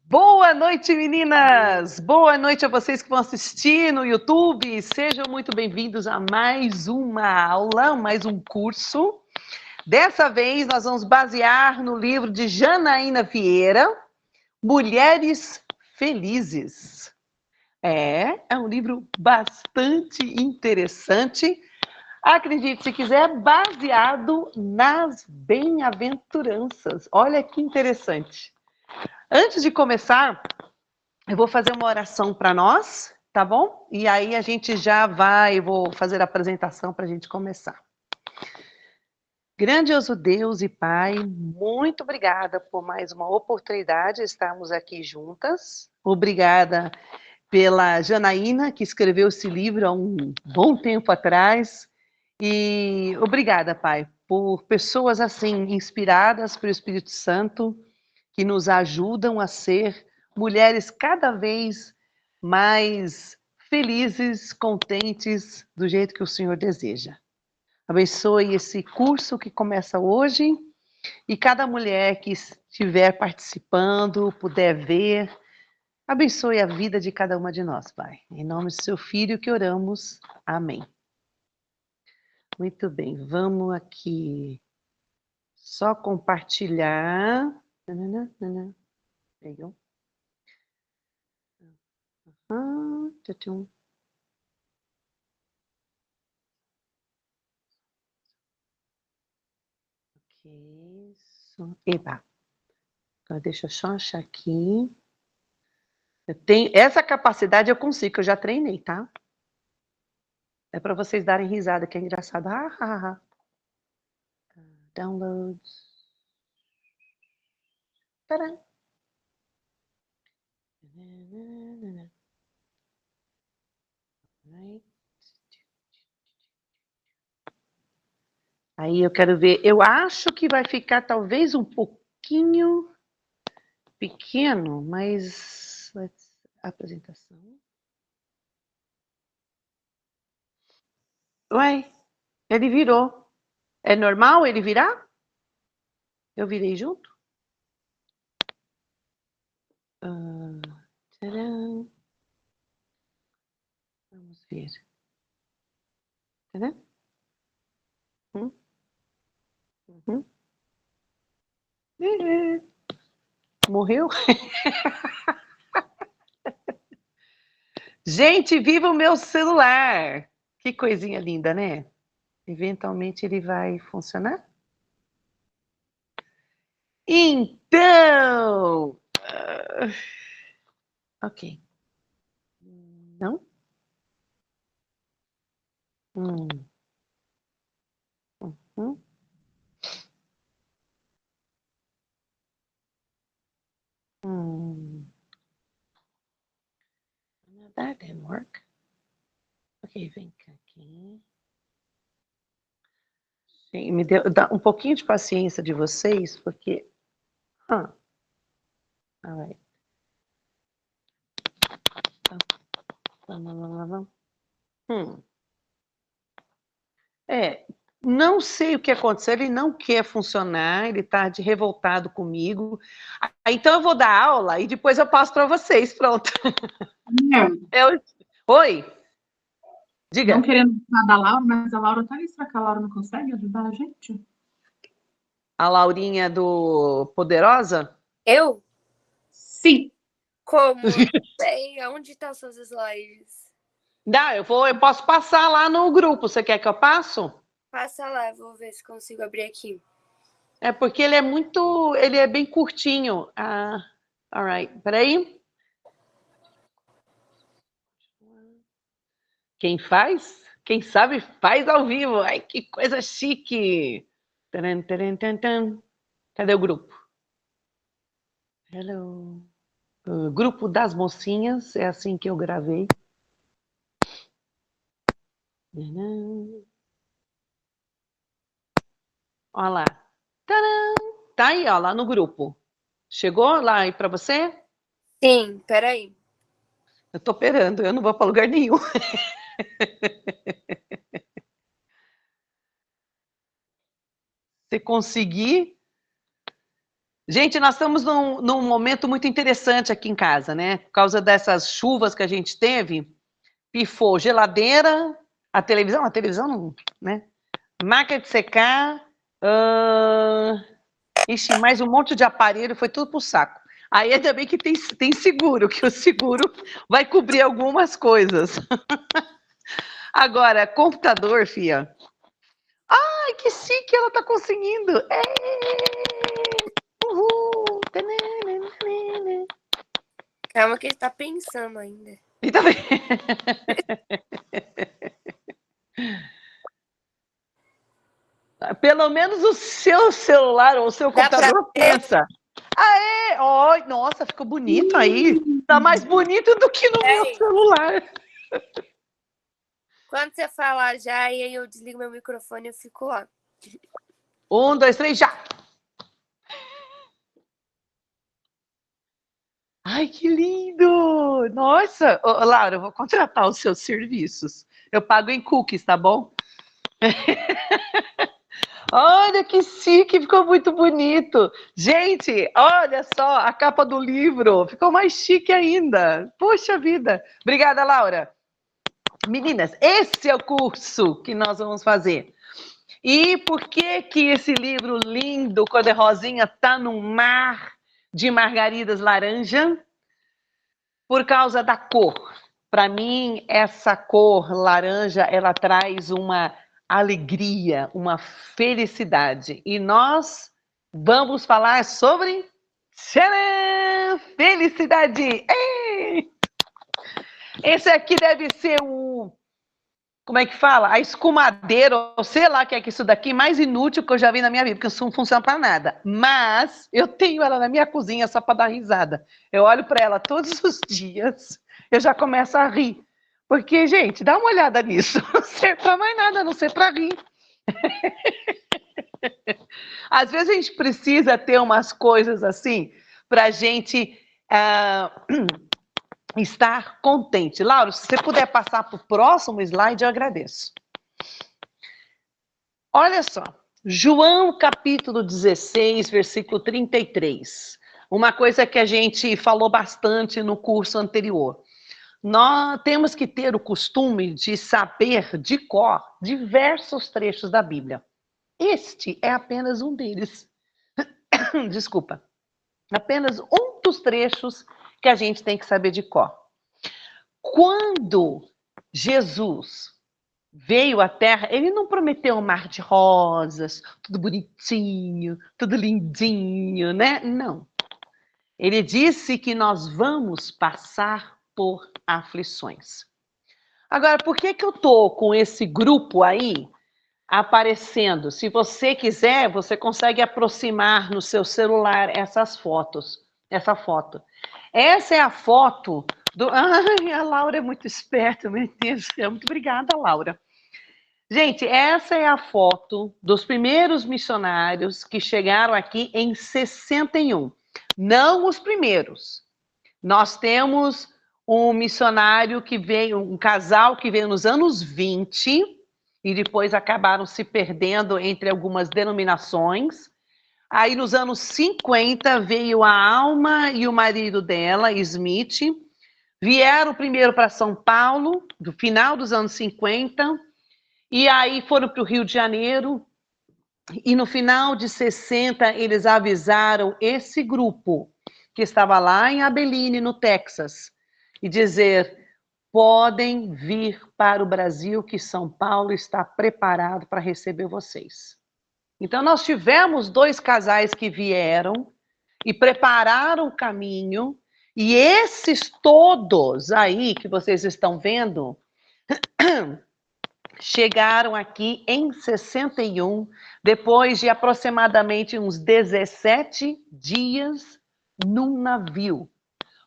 Boa noite, meninas! Boa noite a vocês que vão assistir no YouTube. Sejam muito bem-vindos a mais uma aula, mais um curso. Dessa vez, nós vamos basear no livro de Janaína Vieira, Mulheres Felizes. É um livro bastante interessante. Acredite, se quiser, baseado nas bem-aventuranças. Olha que interessante. Antes de começar, eu vou fazer uma oração para nós, tá bom? E aí a gente já vai, eu vou fazer a apresentação para a gente começar. Grandioso Deus e Pai, muito obrigada por mais uma oportunidade de estarmos aqui juntas. Obrigada pela Janaína, que escreveu esse livro há um bom tempo atrás. E obrigada, Pai, por pessoas assim, inspiradas pelo Espírito Santo, que nos ajudam a ser mulheres cada vez mais felizes, contentes, do jeito que o Senhor deseja. Abençoe esse curso que começa hoje e cada mulher que estiver participando, puder ver, abençoe a vida de cada uma de nós, Pai. Em nome do seu Filho que oramos. Amém. Muito bem, vamos aqui só compartilhar. Pegou? Tchum. Ok, isso. Eba. Então, deixa eu só achar aqui. Eu tenho essa capacidade, eu consigo, que eu já treinei, tá? É para vocês darem risada, que é engraçado. Downloads. Tcharam. Aí eu quero ver. Eu acho que vai ficar talvez um pouquinho pequeno, mas apresentação. Ué, ele virou. É normal ele virar? Eu virei junto? Tcharam. Vamos ver. Tcharam. Uhum. Morreu? Gente, viva o meu celular! Que coisinha linda, né? Eventualmente ele vai funcionar? Então! Ok. Não? Hum. Uhum. That didn't work. Ok, vem cá aqui. Sim, dá um pouquinho de paciência de vocês, porque... All right. Não sei o que aconteceu, ele não quer funcionar, ele está revoltado comigo. Então eu vou dar aula e depois eu passo para vocês, pronto. Oi? Diga. Não querendo falar da Laura, mas a Laura tá ali. Será que a Laura não consegue ajudar a gente? A Laurinha do Poderosa? Eu? Sim. Como? Sei, onde estão suas slides? Não, eu posso passar lá no grupo. Você quer que eu passo? Passa lá, vou ver se consigo abrir aqui. É porque ele é bem curtinho. All right, peraí. Quem faz? Quem sabe faz ao vivo. Ai, que coisa chique. Taran, taran, taran, taran. Cadê o grupo? Hello. O grupo das mocinhas, é assim que eu gravei. Olha lá. Taran. Tá aí, ó, lá no grupo. Chegou lá aí para você? Sim, peraí. Eu tô esperando, eu não vou para lugar nenhum. Se conseguir, Gente, nós estamos num momento muito interessante aqui em casa, né? Por causa dessas chuvas que a gente teve, pifou geladeira, a televisão não, né? Máquina de secar, ixi, mais um monte de aparelho, foi tudo pro saco. Aí ainda bem que tem seguro, que o seguro vai cobrir algumas coisas. Agora, computador, fia. Ai, que chique ela tá conseguindo. Uhul. Calma que ele tá pensando ainda. E também. Pelo menos o seu celular ou o seu Dá pra computador ver? pensa. Aê! Oh, nossa, ficou bonito aí. Tá mais bonito do que no meu Peraí. celular. Quando você falar já, e aí eu desligo meu microfone e eu fico lá. 1, 2, 3, já! Ai, que lindo! Nossa! Ô, Laura, eu vou contratar os seus serviços. Eu pago em cookies, tá bom? Olha que chique, ficou muito bonito. Gente, olha só a capa do livro, ficou mais chique ainda. Poxa vida. Obrigada, Laura. Meninas, esse é o curso que nós vamos fazer. E por que que esse livro lindo, cor-de-rosinha, tá num mar de margaridas laranja? Por causa da cor. Para mim, essa cor laranja, ela traz uma alegria, uma felicidade. E nós vamos falar sobre tcharam, felicidade. Ei! Esse aqui deve ser o, como é que fala? A escumadeira, ou sei lá o que é que isso daqui, mais inútil que eu já vi na minha vida, porque isso não funciona para nada. Mas eu tenho ela na minha cozinha só para dar risada. Eu olho para ela todos os dias, eu já começo a rir. Porque, gente, dá uma olhada nisso. Não serve para mais nada, a não ser para rir. Às vezes a gente precisa ter umas coisas assim para a gente estar contente. Laura, se você puder passar para o próximo slide, eu agradeço. Olha só, João capítulo 16, versículo 33. Uma coisa que a gente falou bastante no curso anterior. Nós temos que ter o costume de saber de cor diversos trechos da Bíblia. Este é apenas um deles. Desculpa. Apenas um dos trechos que a gente tem que saber de cor. Quando Jesus veio à Terra, ele não prometeu um mar de rosas, tudo bonitinho, tudo lindinho, né? Não. Ele disse que nós vamos passar por aflições. Agora, por que que eu tô com esse grupo aí aparecendo? Se você quiser, você consegue aproximar no seu celular essas fotos, essa foto. Essa é a foto do... Ai, a Laura é muito esperta, meu Deus do céu. Muito obrigada, Laura. Gente, essa é a foto dos primeiros missionários que chegaram aqui em 61. Não os primeiros. Nós temos um missionário que veio, um casal que veio nos anos 20 e depois acabaram se perdendo entre algumas denominações. Aí nos anos 50 veio a Alma e o marido dela, Smith, vieram primeiro para São Paulo, do final dos anos 50, e aí foram para o Rio de Janeiro, e no final de 60 eles avisaram esse grupo, que estava lá em Abilene, no Texas, e dizer, podem vir para o Brasil, que São Paulo está preparado para receber vocês. Então nós tivemos 2 casais que vieram e prepararam o caminho, e esses todos aí que vocês estão vendo, chegaram aqui em 61, depois de aproximadamente uns 17 dias num navio,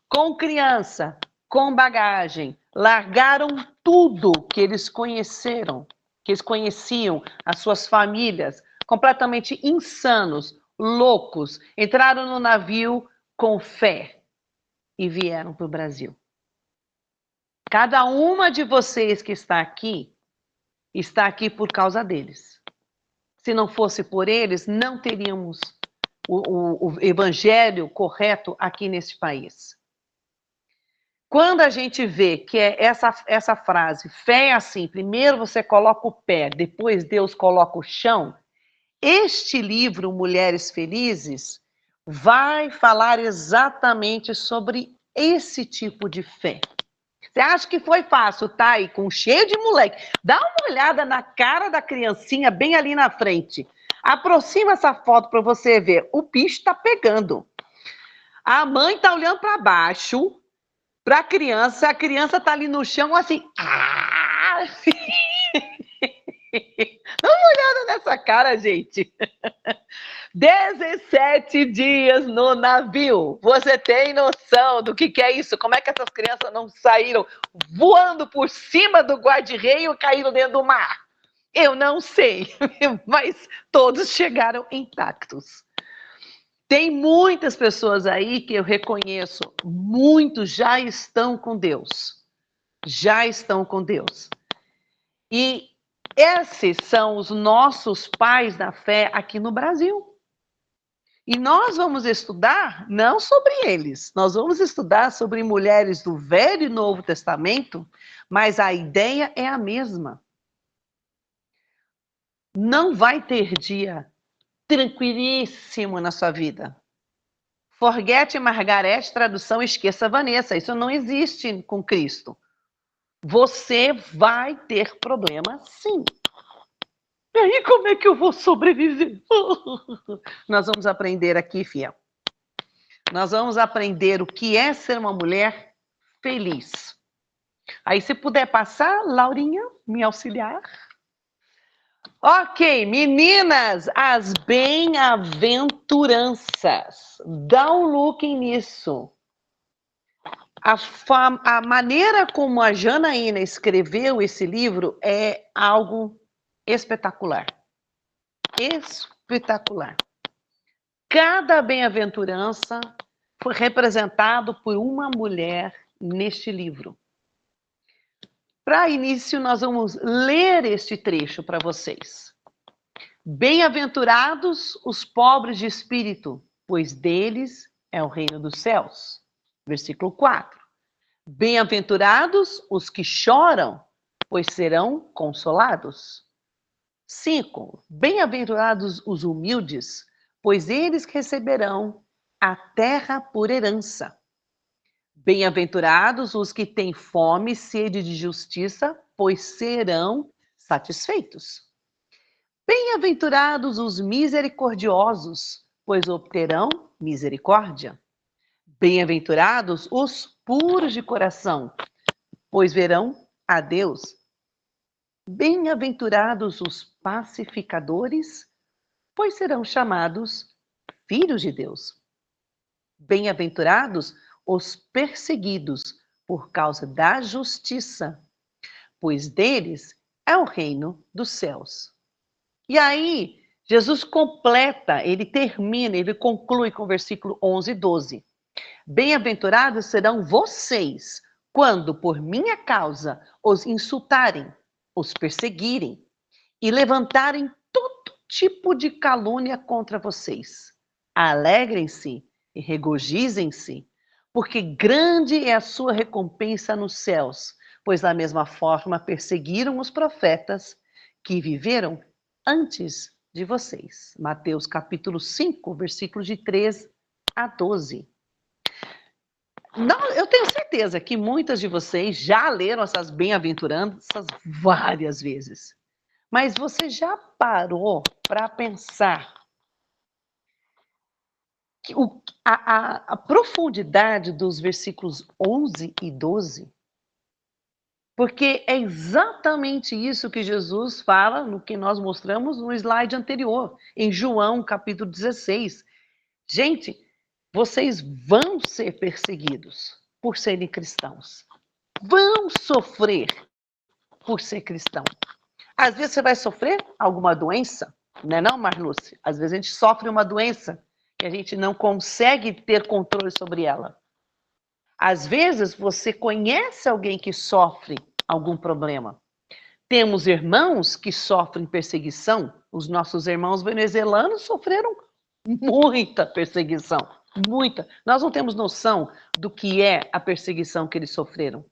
com criança, com bagagem, largaram tudo que eles conheceram, que eles conheciam, as suas famílias, completamente insanos, loucos, entraram no navio com fé e vieram para o Brasil. Cada uma de vocês que está aqui por causa deles. Se não fosse por eles, não teríamos o evangelho correto aqui nesse país. Quando a gente vê que é essa frase, fé é assim, primeiro você coloca o pé, depois Deus coloca o chão, este livro, Mulheres Felizes, vai falar exatamente sobre esse tipo de fé. Você acha que foi fácil, tá aí, com cheio de moleque? Dá uma olhada na cara da criancinha bem ali na frente. Aproxima essa foto para você ver. O bicho tá pegando. A mãe tá olhando para baixo, para a criança tá ali no chão assim. Ah! Dá uma olhada nessa cara, gente. 17 dias no navio. Você tem noção do que é isso? Como é que essas crianças não saíram voando por cima do guarda-reio e caíram dentro do mar? Eu não sei, mas todos chegaram intactos. Tem muitas pessoas aí que eu reconheço, muitos já estão com Deus. Já estão com Deus. E esses são os nossos pais da fé aqui no Brasil. E nós vamos estudar não sobre eles, nós vamos estudar sobre mulheres do Velho e Novo Testamento, mas a ideia é a mesma. Não vai ter dia tranquilíssimo na sua vida. Forget Margarete, tradução esqueça Vanessa, isso não existe com Cristo. Você vai ter problema, sim. E aí, como é que eu vou sobreviver? Nós vamos aprender aqui, fiel. Nós vamos aprender o que é ser uma mulher feliz. Aí, se puder passar, Laurinha, me auxiliar. Ok, meninas, as bem-aventuranças. Dá um look nisso. A maneira como a Janaína escreveu esse livro é algo espetacular. Espetacular. Cada bem-aventurança foi representado por uma mulher neste livro. Para início, nós vamos ler este trecho para vocês. Bem-aventurados os pobres de espírito, pois deles é o reino dos céus. Versículo 4. Bem-aventurados os que choram, pois serão consolados. 5. Bem-aventurados os humildes, pois eles receberão a terra por herança. Bem-aventurados os que têm fome e sede de justiça, pois serão satisfeitos. Bem-aventurados os misericordiosos, pois obterão misericórdia. Bem-aventurados os puros de coração, pois verão a Deus. Bem-aventurados os pacificadores, pois serão chamados filhos de Deus. Bem-aventurados os perseguidos por causa da justiça, pois deles é o reino dos céus. E aí, Jesus completa, ele termina, ele conclui com o versículo 11 e 12. Bem-aventurados serão vocês, quando por minha causa os insultarem, os perseguirem e levantarem todo tipo de calúnia contra vocês. Alegrem-se e regozijem-se, porque grande é a sua recompensa nos céus, pois da mesma forma perseguiram os profetas que viveram antes de vocês. Mateus capítulo 5, versículos de 3 a 12. Não, eu tenho certeza que muitas de vocês já leram essas bem-aventuranças várias vezes. Mas você já parou para pensar que a profundidade dos versículos 11 e 12? Porque é exatamente isso que Jesus fala no que nós mostramos no slide anterior, em João capítulo 16. Gente, vocês vão ser perseguidos por serem cristãos. Vão sofrer por ser cristão. Às vezes você vai sofrer alguma doença, não é não, Marluce? Às vezes a gente sofre uma doença que a gente não consegue ter controle sobre ela. Às vezes você conhece alguém que sofre algum problema. Temos irmãos que sofrem perseguição. Os nossos irmãos venezuelanos sofreram muita perseguição, muita. Nós não temos noção do que é a perseguição que eles sofreram.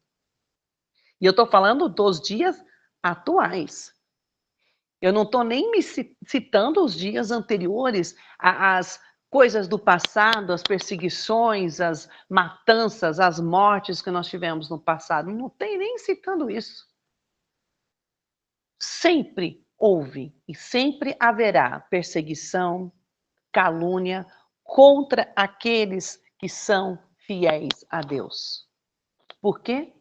E eu estou falando dos dias atuais. Eu não estou nem me citando os dias anteriores, as coisas do passado, as perseguições, as matanças, as mortes que nós tivemos no passado. Não tem nem citando isso. Sempre houve e sempre haverá perseguição, calúnia contra aqueles que são fiéis a Deus. Por quê?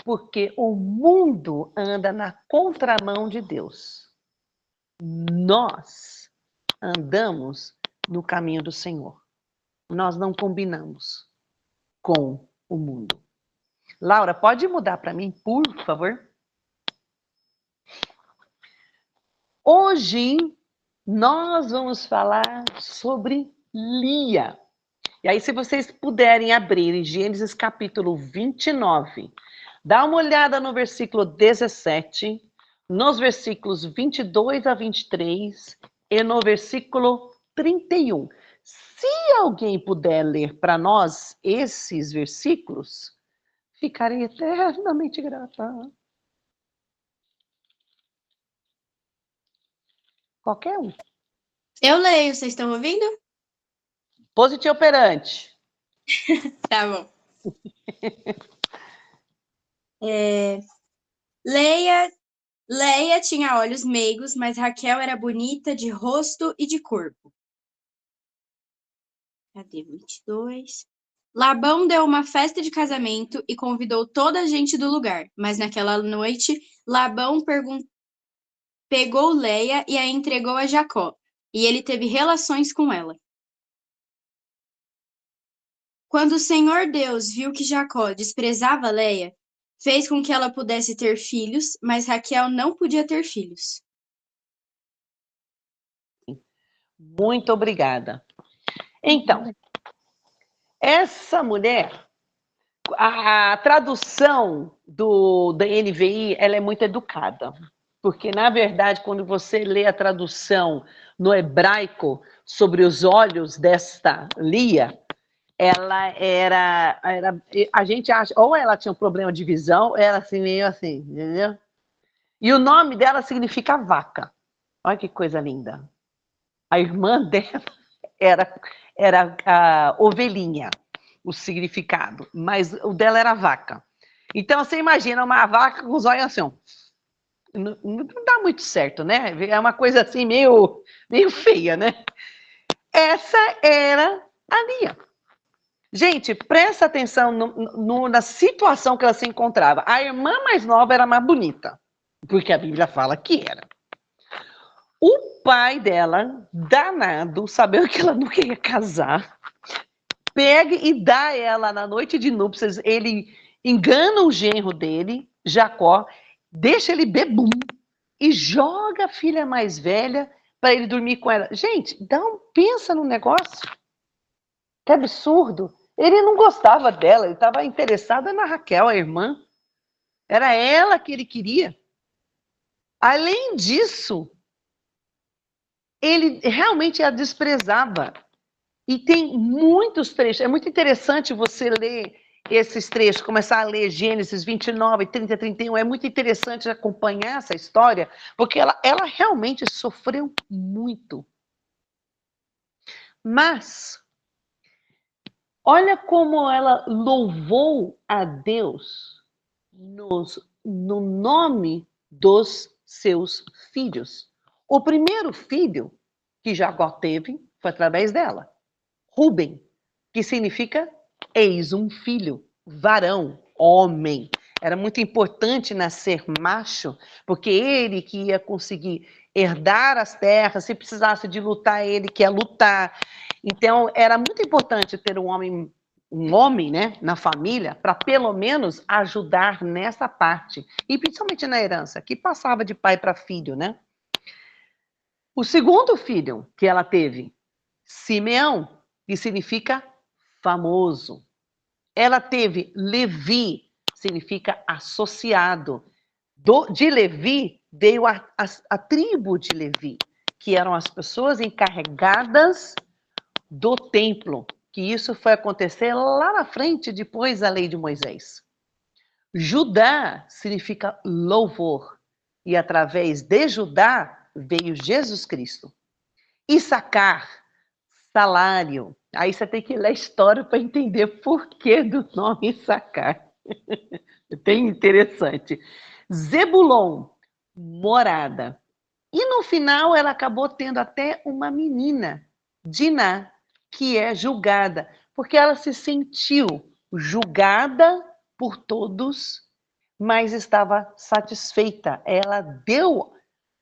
Porque o mundo anda na contramão de Deus. Nós andamos no caminho do Senhor. Nós não combinamos com o mundo. Laura, pode mudar para mim, por favor? Hoje nós vamos falar sobre Lia. E aí, se vocês puderem abrir em Gênesis capítulo 29, dá uma olhada no versículo 17, nos versículos 22 a 23 e no versículo 31. Se alguém puder ler para nós esses versículos, ficarei eternamente grata. Qualquer um. Eu leio, vocês estão ouvindo? Positivo operante. Tá bom. Leia tinha olhos meigos, mas Raquel era bonita de rosto e de corpo. Cadê 22? Labão deu uma festa de casamento e convidou toda a gente do lugar, mas naquela noite Labão pegou Leia e a entregou a Jacó, e ele teve relações com ela. Quando o Senhor Deus viu que Jacó desprezava Leia, fez com que ela pudesse ter filhos, mas Raquel não podia ter filhos. Muito obrigada. Então, essa mulher, a tradução da NVI, ela é muito educada. Porque, na verdade, quando você lê a tradução no hebraico sobre os olhos desta Lia, ela era, a gente acha, ou ela tinha um problema de visão, ou era assim, meio assim, entendeu? E o nome dela significa vaca. Olha que coisa linda. A irmã dela era a ovelhinha, o significado, mas o dela era vaca. Então, você imagina uma vaca com os olhos assim, ó. Não dá muito certo, né? É uma coisa assim meio feia, né? Essa era a Lia. Gente, presta atenção na situação que ela se encontrava. A irmã mais nova era mais bonita, porque a Bíblia fala que era. O pai dela, danado, sabendo que ela não queria casar, pega e dá ela na noite de núpcias. Ele engana o genro dele, Jacó, deixa ele bebum e joga a filha mais velha para ele dormir com ela. Gente, pensa no negócio. Que absurdo. Ele não gostava dela, ele estava interessado na Raquel, a irmã. Era ela que ele queria. Além disso, ele realmente a desprezava. E tem muitos trechos. É muito interessante você ler esses trechos, começar a ler Gênesis 29, 30, 31. É muito interessante acompanhar essa história, porque ela realmente sofreu muito. Mas olha como ela louvou a Deus no nome dos seus filhos. O primeiro filho que Jacó teve foi através dela, Ruben, que significa eis um filho, varão, homem. Era muito importante nascer macho, porque ele que ia conseguir herdar as terras, se precisasse de lutar, ele que ia lutar. Então, era muito importante ter um homem, né, na família, para pelo menos ajudar nessa parte. E principalmente na herança, que passava de pai para filho, né? O segundo filho que ela teve, Simeão, que significa famoso. Ela teve Levi, significa associado. De Levi veio a tribo de Levi. que eram as pessoas encarregadas do templo, que isso foi acontecer lá na frente, depois da lei de Moisés. Judá significa louvor, e através de Judá veio Jesus Cristo. Issacar, salário. Aí você tem que ler a história para entender por que do nome Issacar. Bem interessante. Zebulon, morada. E no final ela acabou tendo até uma menina, Diná, que é julgada, porque ela se sentiu julgada por todos, mas estava satisfeita. Ela deu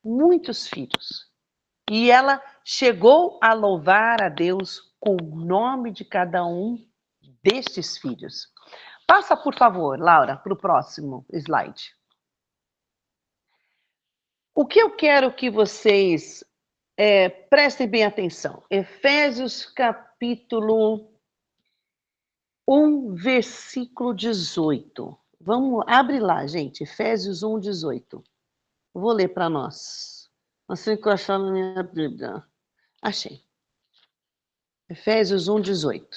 muitos filhos. E ela chegou a louvar a Deus com o nome de cada um destes filhos. Passa, por favor, Laura, para o próximo slide. O que eu quero que vocês prestem bem atenção. Efésios capítulo 1, versículo 18. Abre lá, gente. Efésios 1, 18. Vou ler para nós. Não sei o que eu achar na minha Bíblia. Achei. Efésios 1, 18.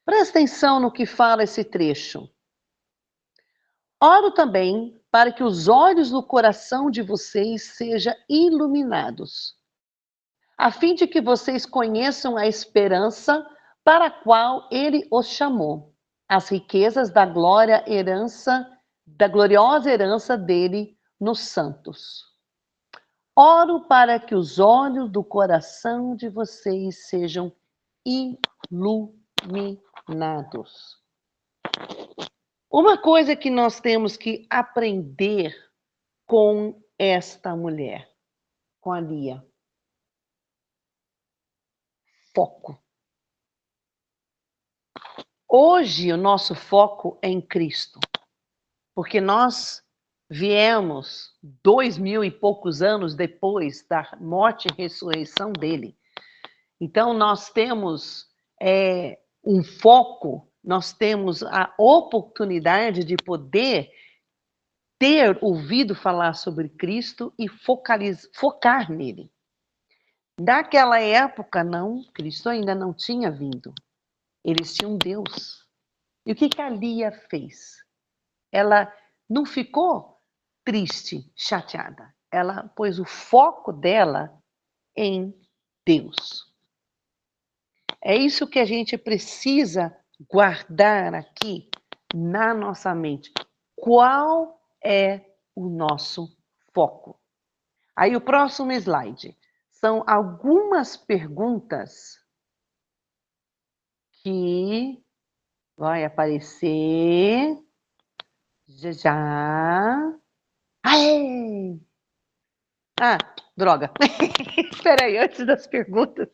Presta atenção no que fala esse trecho. Oro também para que os olhos do coração de vocês sejam iluminados, a fim de que vocês conheçam a esperança para a qual ele os chamou, as riquezas da gloriosa herança dele nos santos. Oro para que os olhos do coração de vocês sejam iluminados. Uma coisa que nós temos que aprender com esta mulher, com a Lia. Foco. Hoje o nosso foco é em Cristo, porque nós viemos 2000 e poucos anos depois da morte e ressurreição dele. Então nós temos um foco, nós temos a oportunidade de poder ter ouvido falar sobre Cristo e focar nele. Naquela época, não, Cristo ainda não tinha vindo. Eles tinham Deus. E o que a Lia fez? Ela não ficou triste, chateada. Ela pôs o foco dela em Deus. É isso que a gente precisa guardar aqui na nossa mente. Qual é o nosso foco? Aí o próximo slide. São algumas perguntas que vai aparecer já. Aê! Ah, droga. Espera aí, antes das perguntas.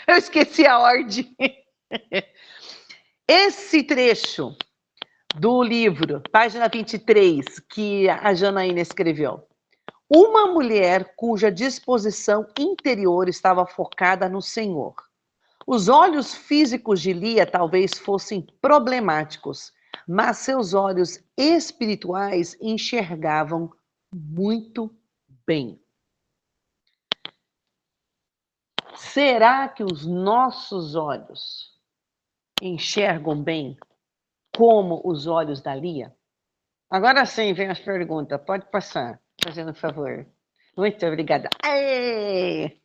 Eu esqueci a ordem. Esse trecho do livro, página 23, que a Janaína escreveu. Uma mulher cuja disposição interior estava focada no Senhor. Os olhos físicos de Lia talvez fossem problemáticos, mas seus olhos espirituais enxergavam muito bem. Será que os nossos olhos enxergam bem como os olhos da Lia? Agora sim, vem as perguntas. Pode passar, fazendo um favor. Muito obrigada. Aê!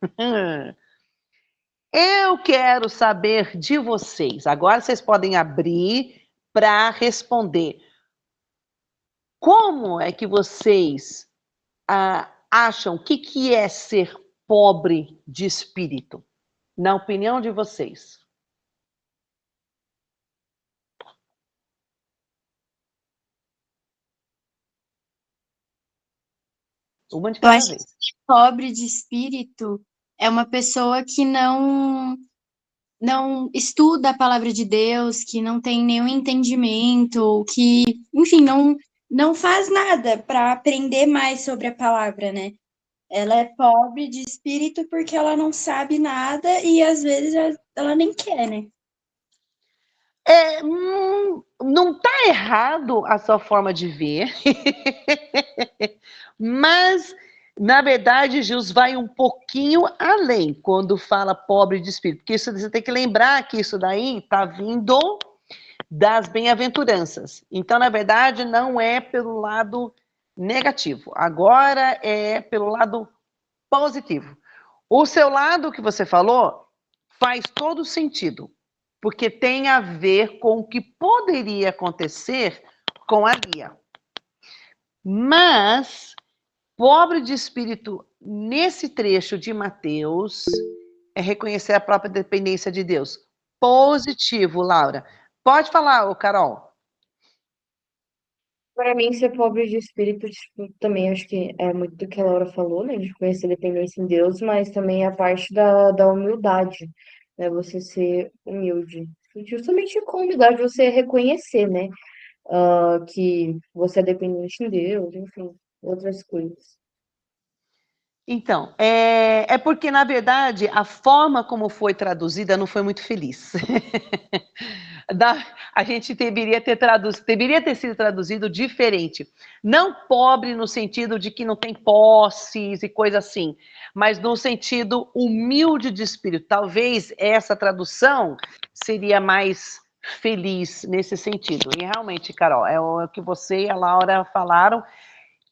Eu quero saber de vocês. Agora vocês podem abrir para responder. Como é que vocês acham que é ser pobre de espírito? Na opinião de vocês. Uma de Eu cada acho vez. que pobre de espírito é uma pessoa que não estuda a palavra de Deus, que não tem nenhum entendimento, que, enfim, não faz nada para aprender mais sobre a palavra, né? Ela é pobre de espírito porque ela não sabe nada e às vezes ela nem quer, né? Não está errado a sua forma de ver, mas na verdade, Jesus vai um pouquinho além quando fala pobre de espírito, porque isso, você tem que lembrar que isso daí está vindo das bem-aventuranças. Então, na verdade, não é pelo lado negativo, agora é pelo lado positivo. O seu lado que você falou faz todo sentido, porque tem a ver com o que poderia acontecer com a Lia. Mas, pobre de espírito, nesse trecho de Mateus, é reconhecer a própria dependência de Deus. Positivo, Laura. Pode falar, ô Carol. Para mim, ser pobre de espírito, tipo, também acho que é muito do que a Laura falou, né? De conhecer a dependência em Deus, mas também a parte da humildade, né? Você ser humilde. Justamente com humildade você reconhecer, né? Que você é dependente em Deus, enfim, outras coisas. Então, é porque, na verdade, a forma como foi traduzida não foi muito feliz. A gente deveria ter sido traduzido diferente. Não pobre no sentido de que não tem posses e coisa assim, mas no sentido humilde de espírito. Talvez essa tradução seria mais feliz nesse sentido. E realmente, Carol, é o que você e a Laura falaram.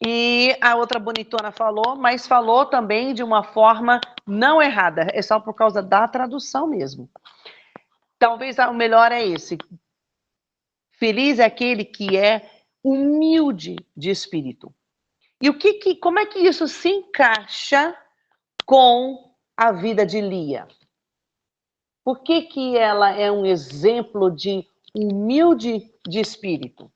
E a outra bonitona falou, mas falou também de uma forma não errada. É só por causa da tradução mesmo. Talvez o melhor é esse. Feliz é aquele que é humilde de espírito. E como é que isso se encaixa com a vida de Lia? Por que ela é um exemplo de humilde de espírito?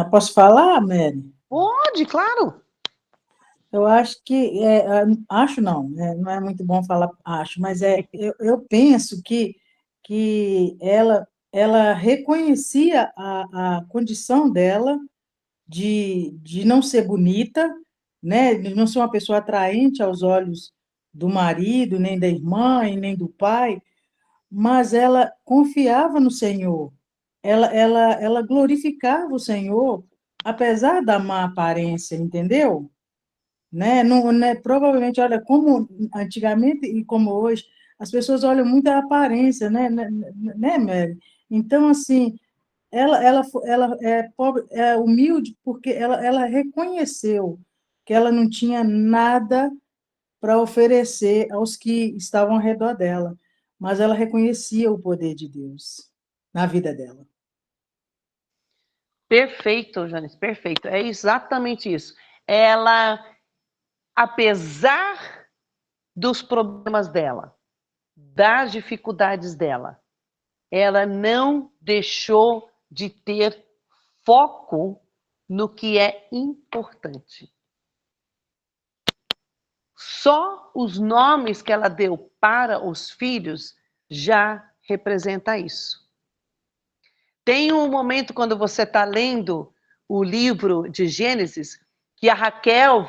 Posso falar, Mary? Pode, claro. Eu acho que, acho não, né, não é muito bom falar acho, mas eu penso que ela reconhecia a condição dela de não ser bonita, né, de não ser uma pessoa atraente aos olhos do marido, nem da irmã, e nem do pai, mas ela confiava no Senhor, ela glorificava o Senhor, apesar da má aparência, entendeu? Né? Não, né? Provavelmente, olha, como antigamente e como hoje, as pessoas olham muito a aparência, né, Mary? Então, assim, ela é pobre, é humilde porque ela reconheceu que ela não tinha nada para oferecer aos que estavam ao redor dela, mas ela reconhecia o poder de Deus na vida dela. Perfeito, Janice, perfeito. É exatamente isso. Ela, apesar dos problemas dela, das dificuldades dela, ela não deixou de ter foco no que é importante. Só os nomes que ela deu para os filhos já representa isso. Tem um momento quando você está lendo o livro de Gênesis, que a Raquel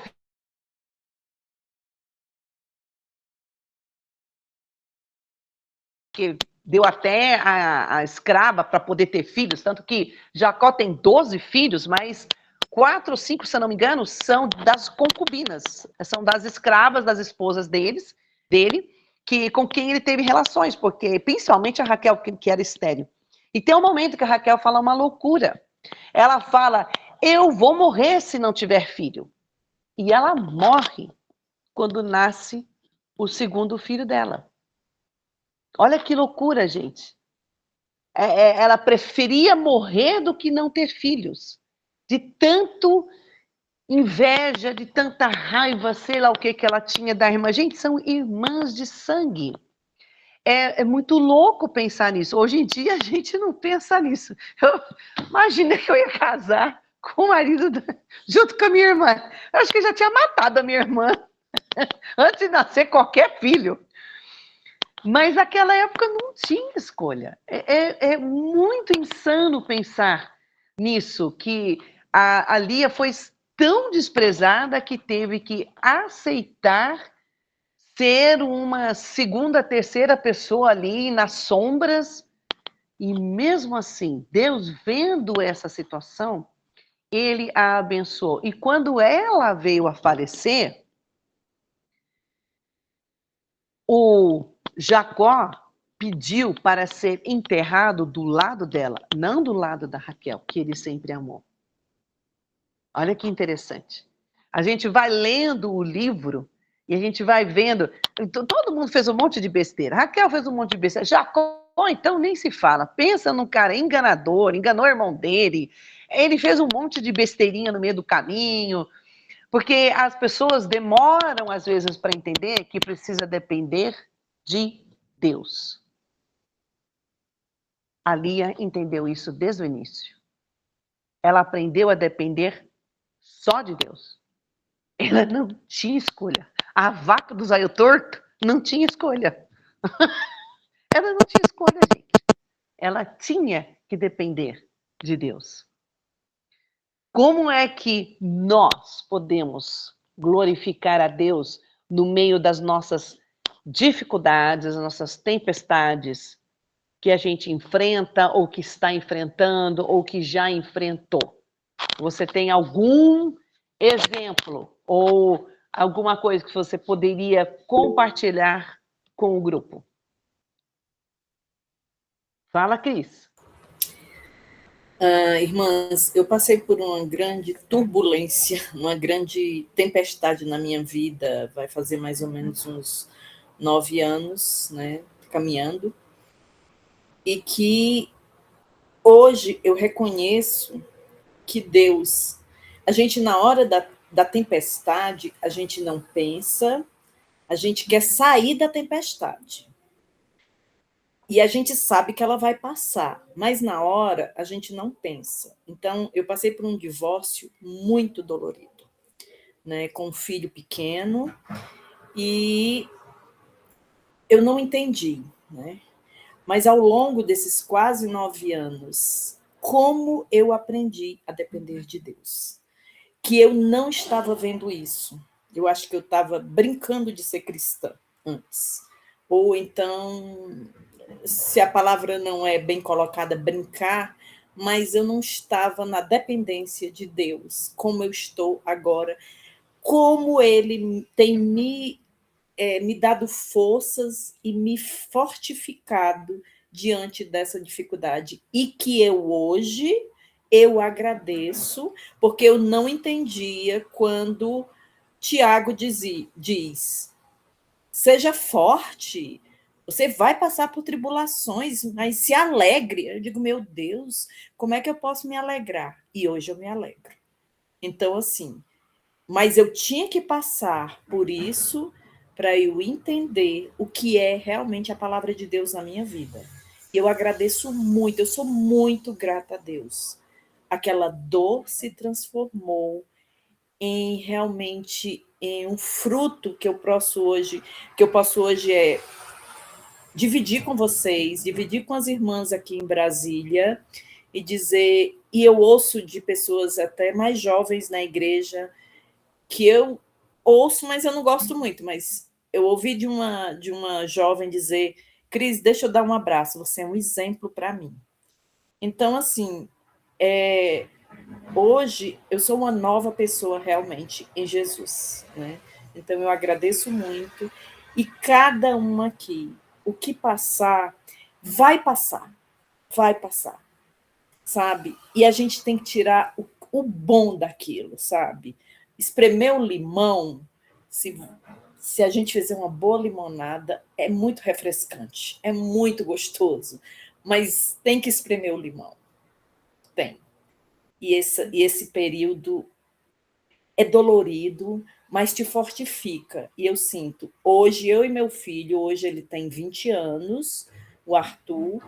que deu até a escrava para poder ter filhos, tanto que Jacó tem 12 filhos, mas 4 ou 5, se eu não me engano, são das concubinas, são das escravas, das esposas dele, com quem ele teve relações, porque principalmente a Raquel, que era estéril. E tem um momento que a Raquel fala uma loucura. Ela fala, eu vou morrer se não tiver filho. E ela morre quando nasce o segundo filho dela. Olha que loucura, gente. Ela preferia morrer do que não ter filhos. De tanto inveja, de tanta raiva, sei lá o que ela tinha da irmã. Gente, são irmãs de sangue. É muito louco pensar nisso. Hoje em dia a gente não pensa nisso. Imagina que eu ia casar com o marido junto com a minha irmã. Eu acho que eu já tinha matado a minha irmã antes de nascer qualquer filho. Mas naquela época não tinha escolha. É muito insano pensar nisso, que a Lia foi tão desprezada que teve que aceitar ser uma segunda, terceira pessoa ali nas sombras. E mesmo assim, Deus vendo essa situação, ele a abençoou. E quando ela veio a falecer, o Jacó pediu para ser enterrado do lado dela, não do lado da Raquel, que ele sempre amou. Olha que interessante. A gente vai lendo o livro e a gente vai vendo. Todo mundo fez um monte de besteira. Raquel fez um monte de besteira. Jacó, então, nem se fala. Pensa num cara enganador, enganou o irmão dele. Ele fez um monte de besteirinha no meio do caminho. Porque as pessoas demoram, às vezes, para entender que precisa depender de Deus. A Lia entendeu isso desde o início. Ela aprendeu a depender só de Deus. Ela não tinha escolha. A vaca do zóio torto não tinha escolha. Ela não tinha escolha, gente. Ela tinha que depender de Deus. Como é que nós podemos glorificar a Deus no meio das nossas dificuldades, das nossas tempestades que a gente enfrenta, ou que está enfrentando, ou que já enfrentou? Você tem algum exemplo ou alguma coisa que você poderia compartilhar com o grupo? Fala, Cris. Irmãs, eu passei por uma grande turbulência, uma grande tempestade na minha vida, vai fazer mais ou menos uns 9 anos, né, caminhando, e que hoje eu reconheço que Deus, a gente na hora da tempestade, a gente não pensa, a gente quer sair da tempestade. E a gente sabe que ela vai passar, mas na hora a gente não pensa. Então, eu passei por um divórcio muito dolorido, né, com um filho pequeno, e eu não entendi, né? Mas ao longo desses quase 9 anos, como eu aprendi a depender de Deus. Que eu não estava vendo isso. Eu acho que eu estava brincando de ser cristã antes. Ou então, se a palavra não é bem colocada, brincar, mas eu não estava na dependência de Deus, como eu estou agora, como Ele tem me dado forças e me fortificado diante dessa dificuldade. E que hoje eu agradeço, porque eu não entendia quando Tiago diz: seja forte, você vai passar por tribulações, mas se alegre. Eu digo, meu Deus, como é que eu posso me alegrar? E hoje eu me alegro. Então, assim, mas eu tinha que passar por isso para eu entender o que é realmente a palavra de Deus na minha vida. E eu agradeço muito, eu sou muito grata a Deus. Aquela dor se transformou em realmente em um fruto que eu posso hoje dividir com vocês, dividir com as irmãs aqui em Brasília e dizer, e eu ouço de pessoas até mais jovens na igreja que eu ouço, mas eu não gosto muito, mas eu ouvi de uma jovem dizer: Cris, deixa eu dar um abraço, você é um exemplo para mim. Então, assim, hoje eu sou uma nova pessoa realmente em Jesus, né? Então eu agradeço muito, e cada uma aqui, o que passar, vai passar, sabe? E a gente tem que tirar o bom daquilo, sabe? Espremer o limão, se a gente fizer uma boa limonada, é muito refrescante, é muito gostoso, mas tem que espremer o limão. Tem. E esse período é dolorido, mas te fortifica. E eu sinto, hoje eu e meu filho, hoje ele tem 20 anos, o Arthur,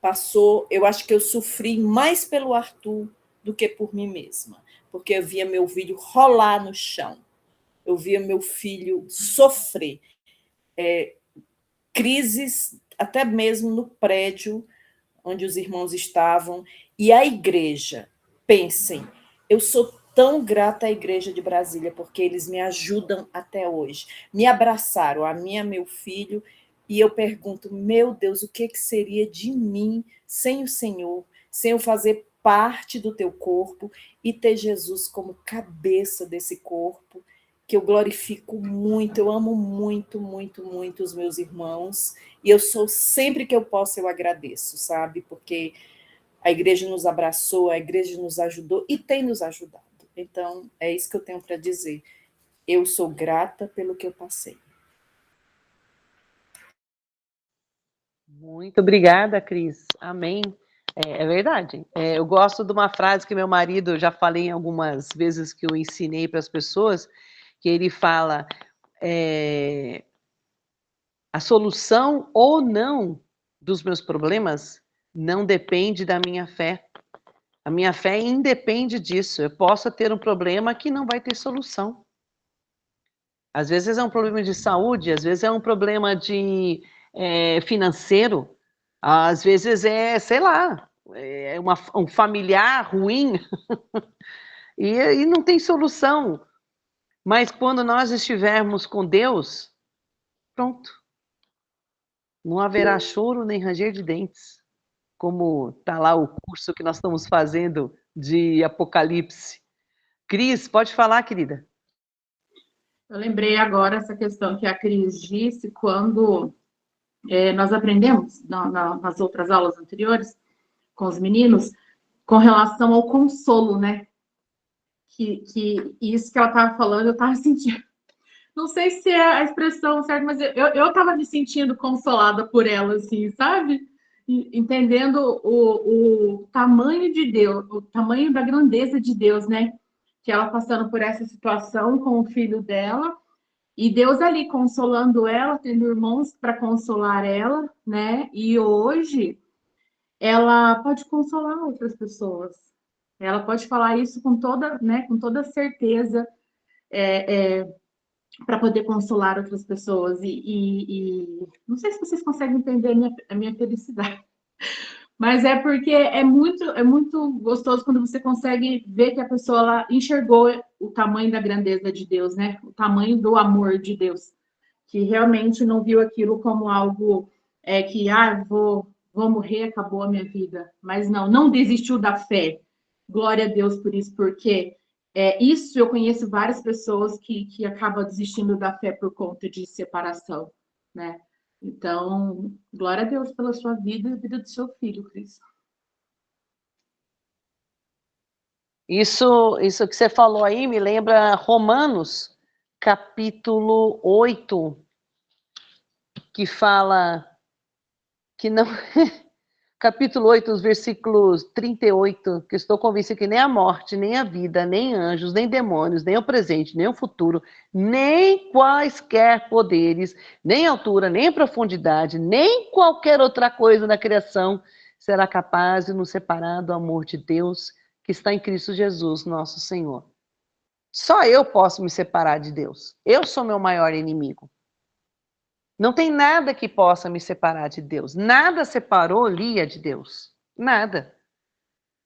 passou, eu acho que eu sofri mais pelo Arthur do que por mim mesma, porque eu via meu filho rolar no chão, eu via meu filho sofrer, crises até mesmo no prédio onde os irmãos estavam, e a igreja, pensem, eu sou tão grata à Igreja de Brasília, porque eles me ajudam até hoje. Me abraçaram, a mim e meu filho, e eu pergunto, meu Deus, o que seria de mim sem o Senhor, sem eu fazer parte do teu corpo e ter Jesus como cabeça desse corpo, que eu glorifico muito, eu amo muito, muito, muito os meus irmãos, e eu sou, sempre que eu posso, eu agradeço, sabe? Porque a igreja nos abraçou, a igreja nos ajudou e tem nos ajudado. Então, é isso que eu tenho para dizer. Eu sou grata pelo que eu passei. Muito obrigada, Cris. Amém. É verdade. Eu gosto de uma frase que meu marido, já falei algumas vezes que eu ensinei para as pessoas, que ele fala, a solução ou não dos meus problemas não depende da minha fé. A minha fé independe disso. Eu posso ter um problema que não vai ter solução. Às vezes é um problema de saúde, às vezes é um problema de financeiro, às vezes sei lá, um familiar ruim e não tem solução. Mas quando nós estivermos com Deus, pronto. Não haverá choro nem ranger de dentes, como está lá o curso que nós estamos fazendo de Apocalipse. Cris, pode falar, querida. Eu lembrei agora essa questão que a Cris disse quando nós aprendemos nas outras aulas anteriores com os meninos com relação ao consolo, né? Que isso que ela estava falando, eu estava sentindo. Não sei se é a expressão certa, mas eu estava me sentindo consolada por ela, assim, sabe? Entendendo o tamanho de Deus, o tamanho da grandeza de Deus, né? Que ela passando por essa situação com o filho dela, e Deus ali consolando ela, tendo irmãos para consolar ela, né? E hoje ela pode consolar outras pessoas. Ela pode falar isso com toda, né, com toda certeza, para poder consolar outras pessoas. E não sei se vocês conseguem entender a minha felicidade. Mas é porque é muito gostoso quando você consegue ver que a pessoa ela enxergou o tamanho da grandeza de Deus, né? O tamanho do amor de Deus, que realmente não viu aquilo como algo que vou morrer, acabou a minha vida. Mas não desistiu da fé. Glória a Deus por isso, porque isso eu conheço várias pessoas que acabam desistindo da fé por conta de separação, né? Então, glória a Deus pela sua vida e a vida do seu filho, Cris. Isso que você falou aí me lembra Romanos, capítulo 8, que fala que não... Capítulo 8, os versículos 38, que estou convencido que nem a morte, nem a vida, nem anjos, nem demônios, nem o presente, nem o futuro, nem quaisquer poderes, nem altura, nem profundidade, nem qualquer outra coisa na criação será capaz de nos separar do amor de Deus que está em Cristo Jesus, nosso Senhor. Só eu posso me separar de Deus. Eu sou meu maior inimigo. Não tem nada que possa me separar de Deus. Nada separou Lia de Deus. Nada.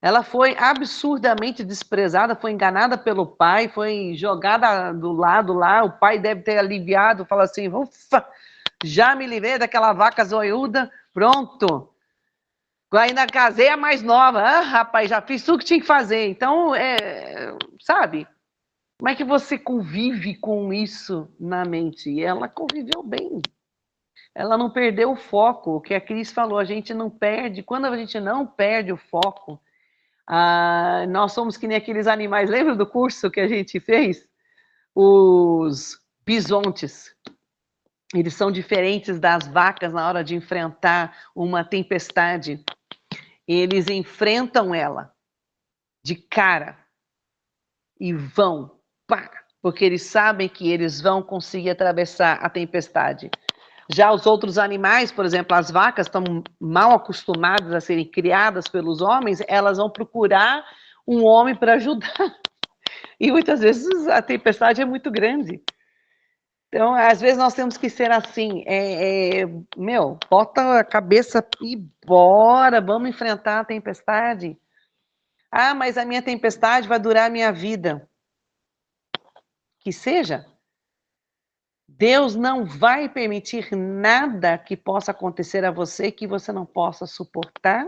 Ela foi absurdamente desprezada, foi enganada pelo pai, foi jogada do lado lá. O pai deve ter aliviado, falou assim: ufa, já me livrei daquela vaca zoiuda, pronto. Ainda casei a mais nova. Ah, rapaz, já fiz tudo que tinha que fazer. Então, sabe? Como é que você convive com isso na mente? E ela conviveu bem. Ela não perdeu o foco, o que a Cris falou, a gente não perde, quando a gente não perde o foco, nós somos que nem aqueles animais, lembra do curso que a gente fez? Os bisontes, eles são diferentes das vacas na hora de enfrentar uma tempestade, eles enfrentam ela de cara e vão, pá, porque eles sabem que eles vão conseguir atravessar a tempestade. Já os outros animais, por exemplo, as vacas estão mal acostumadas a serem criadas pelos homens, elas vão procurar um homem para ajudar. E muitas vezes a tempestade é muito grande. Então, às vezes nós temos que ser assim, bota a cabeça e bora, vamos enfrentar a tempestade. Ah, mas a minha tempestade vai durar a minha vida. Que seja. Deus não vai permitir nada que possa acontecer a você que você não possa suportar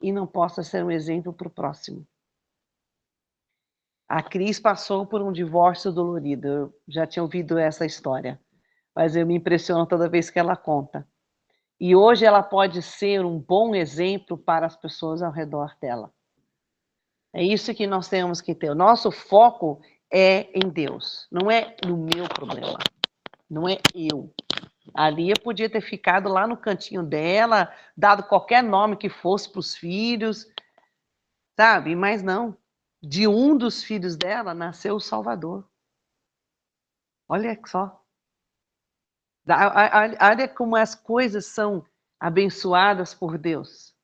e não possa ser um exemplo para o próximo. A Cris passou por um divórcio dolorido. Eu já tinha ouvido essa história, mas eu me impressiono toda vez que ela conta. E hoje ela pode ser um bom exemplo para as pessoas ao redor dela. É isso que nós temos que ter. O nosso foco é em Deus, não é no meu problema, não é eu. A Lia podia ter ficado lá no cantinho dela, dado qualquer nome que fosse para os filhos, sabe? Mas não. De um dos filhos dela nasceu o Salvador. Olha só. Olha como as coisas são abençoadas por Deus.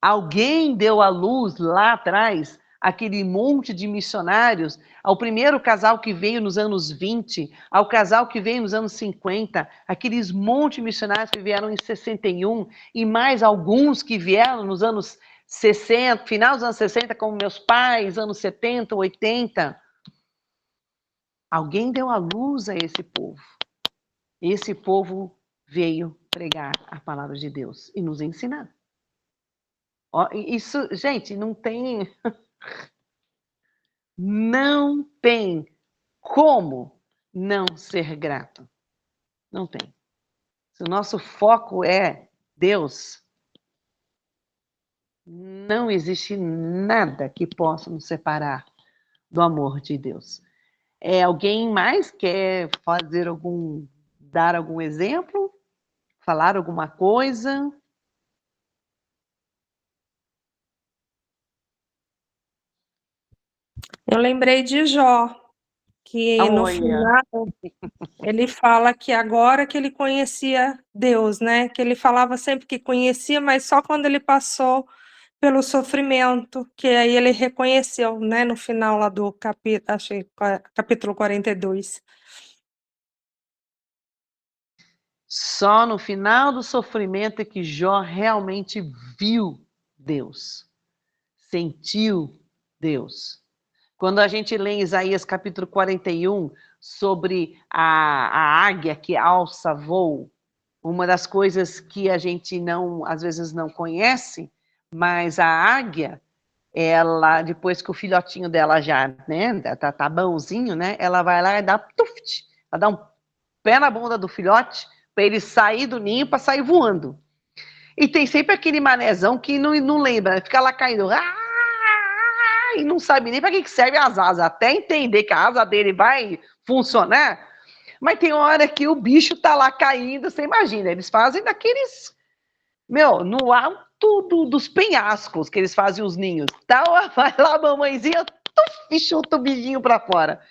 Alguém deu à luz lá atrás aquele monte de missionários, ao primeiro casal que veio nos anos 20, ao casal que veio nos anos 50, aqueles monte de missionários que vieram em 61, e mais alguns que vieram nos anos 60, final dos anos 60, como meus pais, anos 70, 80. Alguém deu à luz a esse povo. Esse povo veio pregar a palavra de Deus e nos ensinar. Isso, gente, não tem como não ser grato. Não tem. Se o nosso foco é Deus, não existe nada que possa nos separar do amor de Deus. Alguém mais quer dar algum exemplo? Falar alguma coisa? Eu lembrei de Jó, que no Olha, final ele fala que agora que ele conhecia Deus, né? Que ele falava sempre que conhecia, mas só quando ele passou pelo sofrimento, que aí ele reconheceu, né? No final lá do capítulo 42. só no final do sofrimento é que Jó realmente viu Deus, sentiu Deus. Quando a gente lê em Isaías capítulo 41 sobre a águia que alça voo, uma das coisas que a gente às vezes não conhece, mas a águia, ela, depois que o filhotinho dela já, né, tá bonzinho, né, ela vai lá e dá tuft, ela dá um pé na bunda do filhote para ele sair do ninho para sair voando. E tem sempre aquele manezão que não lembra, fica lá caindo, e não sabe nem para que serve as asas, até entender que a asa dele vai funcionar. Mas tem hora que o bicho tá lá caindo, você imagina, eles fazem daqueles, no alto dos penhascos que eles fazem os ninhos. Tá, vai lá a mamãezinha, e chuta o bichinho para fora.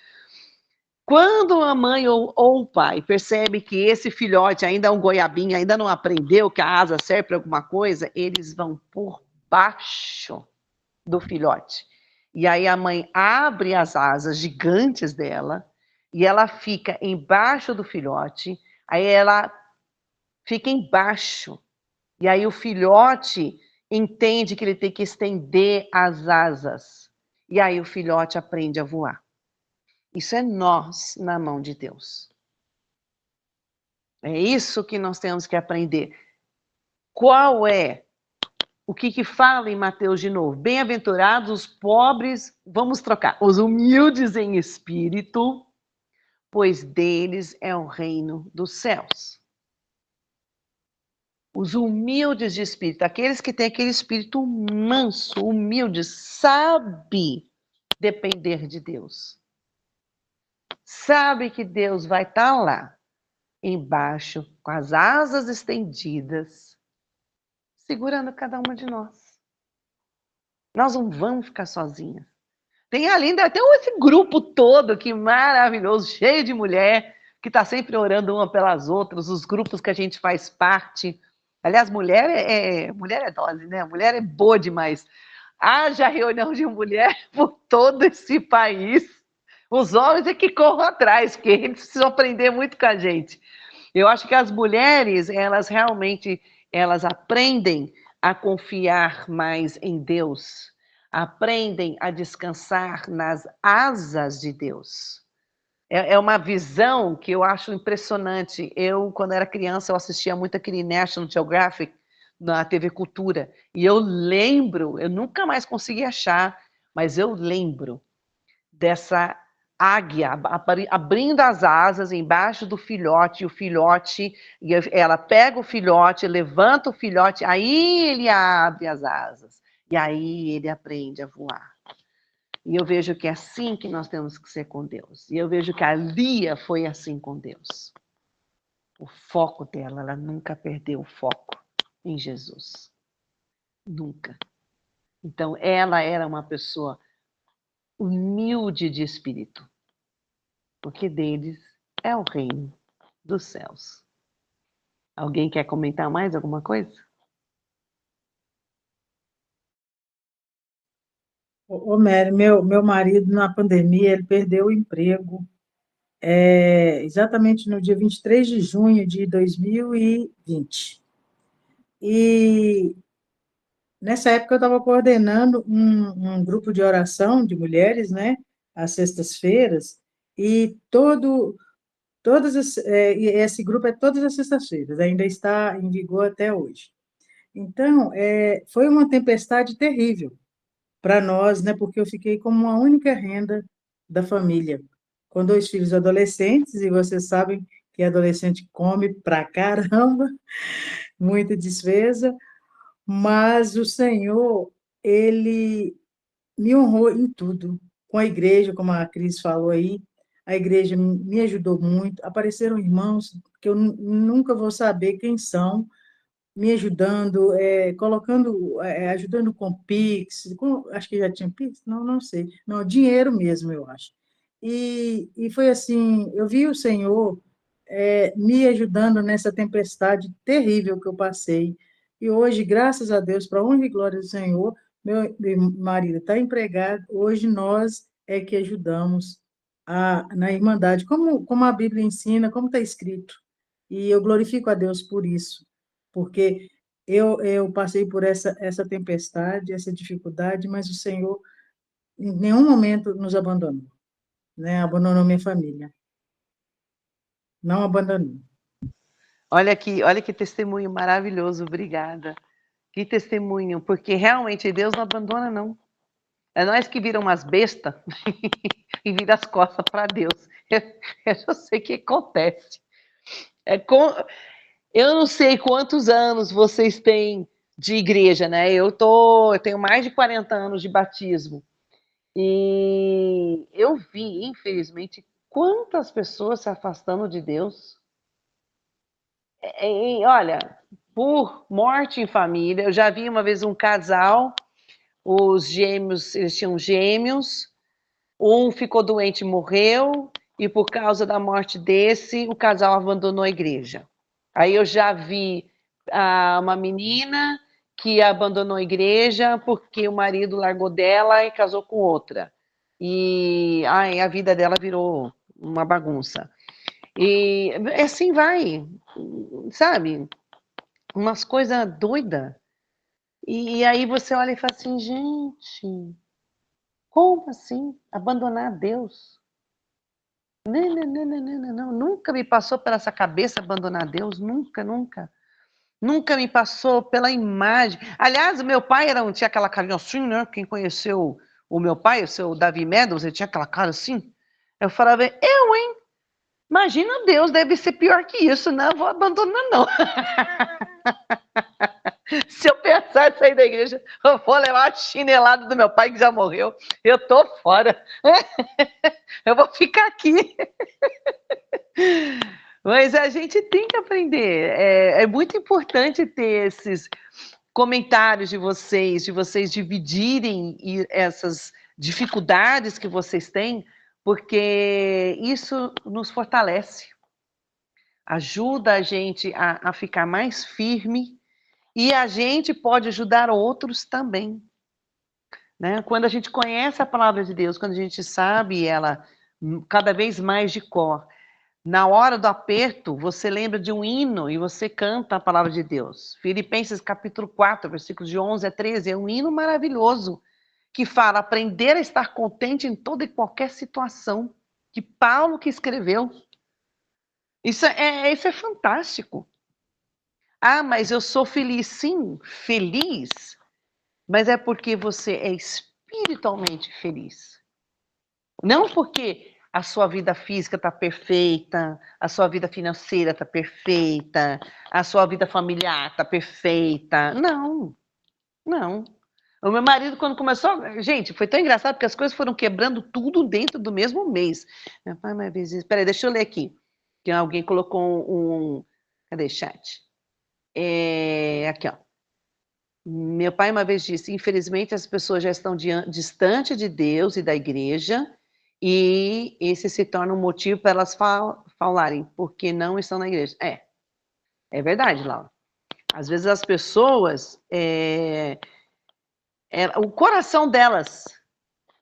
Quando a mãe ou o pai percebe que esse filhote ainda é um goiabinho, ainda não aprendeu que a asa serve para alguma coisa, eles vão por baixo do filhote. E aí a mãe abre as asas gigantes dela e ela fica embaixo do filhote, aí ela fica embaixo. E aí o filhote entende que ele tem que estender as asas. E aí o filhote aprende a voar. Isso é nós na mão de Deus. É isso que nós temos que aprender. Qual é? O que fala em Mateus de novo? Bem-aventurados os pobres, vamos trocar, os humildes em espírito, pois deles é o reino dos céus. Os humildes de espírito, aqueles que têm aquele espírito manso, humilde, sabe depender de Deus. Sabe que Deus vai estar lá, embaixo, com as asas estendidas, segurando cada uma de nós. Nós não vamos ficar sozinhas. Tem ali, até esse grupo todo que maravilhoso, cheio de mulher, que está sempre orando uma pelas outras, os grupos que a gente faz parte. Aliás, mulher é dose, né? Mulher é boa demais. Haja reunião de mulher por todo esse país. Os homens é que corram atrás, porque eles precisam aprender muito com a gente. Eu acho que as mulheres, elas realmente, elas aprendem a confiar mais em Deus, aprendem a descansar nas asas de Deus. É uma visão que eu acho impressionante. Eu, quando era criança, eu assistia muito aquele National Geographic na TV Cultura. E eu lembro, eu nunca mais consegui achar, mas eu lembro dessa águia abrindo as asas embaixo do filhote, e o filhote, ela pega o filhote, levanta o filhote, aí ele abre as asas. E aí ele aprende a voar. E eu vejo que é assim que nós temos que ser com Deus. E eu vejo que a Lia foi assim com Deus. O foco dela, ela nunca perdeu o foco em Jesus. Nunca. Então, ela era uma pessoa humilde de espírito. Porque deles é o reino dos céus. Alguém quer comentar mais alguma coisa? Ô, Mary, meu marido, na pandemia, ele perdeu o emprego exatamente no dia 23 de junho de 2020. E nessa época eu estava coordenando um grupo de oração de mulheres, né, às sextas-feiras, e e esse grupo é todas as sextas-feiras, ainda está em vigor até hoje. Então, foi uma tempestade terrível para nós, né, porque eu fiquei como a única renda da família, com 2 filhos adolescentes, e vocês sabem que adolescente come pra caramba, muita despesa, mas o Senhor, Ele me honrou em tudo, com a igreja, como a Cris falou aí, a igreja me ajudou muito, apareceram irmãos que eu nunca vou saber quem são, me ajudando, ajudando com Pix, acho que já tinha Pix, não sei, não, dinheiro mesmo, eu acho. E foi assim, eu vi o Senhor me ajudando nessa tempestade terrível que eu passei, e hoje, graças a Deus, para a honra e glória do Senhor, meu marido está empregado, hoje nós é que ajudamos na Irmandade, como a Bíblia ensina, como está escrito, e eu glorifico a Deus por isso, porque eu passei por essa tempestade, essa dificuldade, mas o Senhor em nenhum momento nos abandonou, né? Abandonou minha família. Não abandonou. Olha que testemunho maravilhoso, obrigada. Que testemunho, porque realmente Deus não abandona, não. É nós que viram umas bestas e vira as costas para Deus. Eu não sei o que acontece. Eu não sei quantos anos vocês têm de igreja, né? Eu tenho mais de 40 anos de batismo. E eu vi, infelizmente, quantas pessoas se afastando de Deus. Olha, por morte em família, eu já vi uma vez um casal, os gêmeos, eles tinham gêmeos, um ficou doente e morreu, e por causa da morte desse, o casal abandonou a igreja. Aí eu já vi uma menina que abandonou a igreja porque o marido largou dela e casou com outra. E a vida dela virou uma bagunça. E assim vai, sabe? Umas coisas doidas. E aí você olha e fala assim, gente, como assim? Abandonar Deus? Não, nunca me passou pela essa cabeça abandonar Deus, nunca, nunca. Nunca me passou pela imagem. Aliás, o meu pai tinha aquela carinha assim, né? Quem conheceu o meu pai, o seu Davi Meadows, ele tinha aquela cara assim. Eu falava, hein? Imagina Deus, deve ser pior que isso, não vou abandonar, não. Se eu pensar em sair da igreja, eu vou levar a chinelada do meu pai, que já morreu. Eu tô fora. Eu vou ficar aqui. Mas a gente tem que aprender. É muito importante ter esses comentários de vocês dividirem essas dificuldades que vocês têm, porque isso nos fortalece. Ajuda a gente a ficar mais firme e a gente pode ajudar outros também. Né? Quando a gente conhece a palavra de Deus, quando a gente sabe ela cada vez mais de cor, na hora do aperto, você lembra de um hino e você canta a palavra de Deus. Filipenses capítulo 4, versículos de 11 a 13, é um hino maravilhoso. que fala aprender a estar contente em toda e qualquer situação, que Paulo que escreveu. Isso é fantástico. Ah, mas eu sou feliz. Sim, feliz, mas é porque você é espiritualmente feliz. Não porque a sua vida física está perfeita, a sua vida financeira está perfeita, a sua vida familiar está perfeita. Não, não. O meu marido, quando começou... Gente, foi tão engraçado porque as coisas foram quebrando tudo dentro do mesmo mês. Meu pai, uma vez... Peraí, deixa eu ler aqui. Que alguém colocou um... Cadê o chat? Aqui, ó. Meu pai uma vez disse, infelizmente as pessoas já estão distante de Deus e da igreja, e esse se torna um motivo para elas falarem, porque não estão na igreja. É verdade, Laura. Às vezes as pessoas, o coração delas,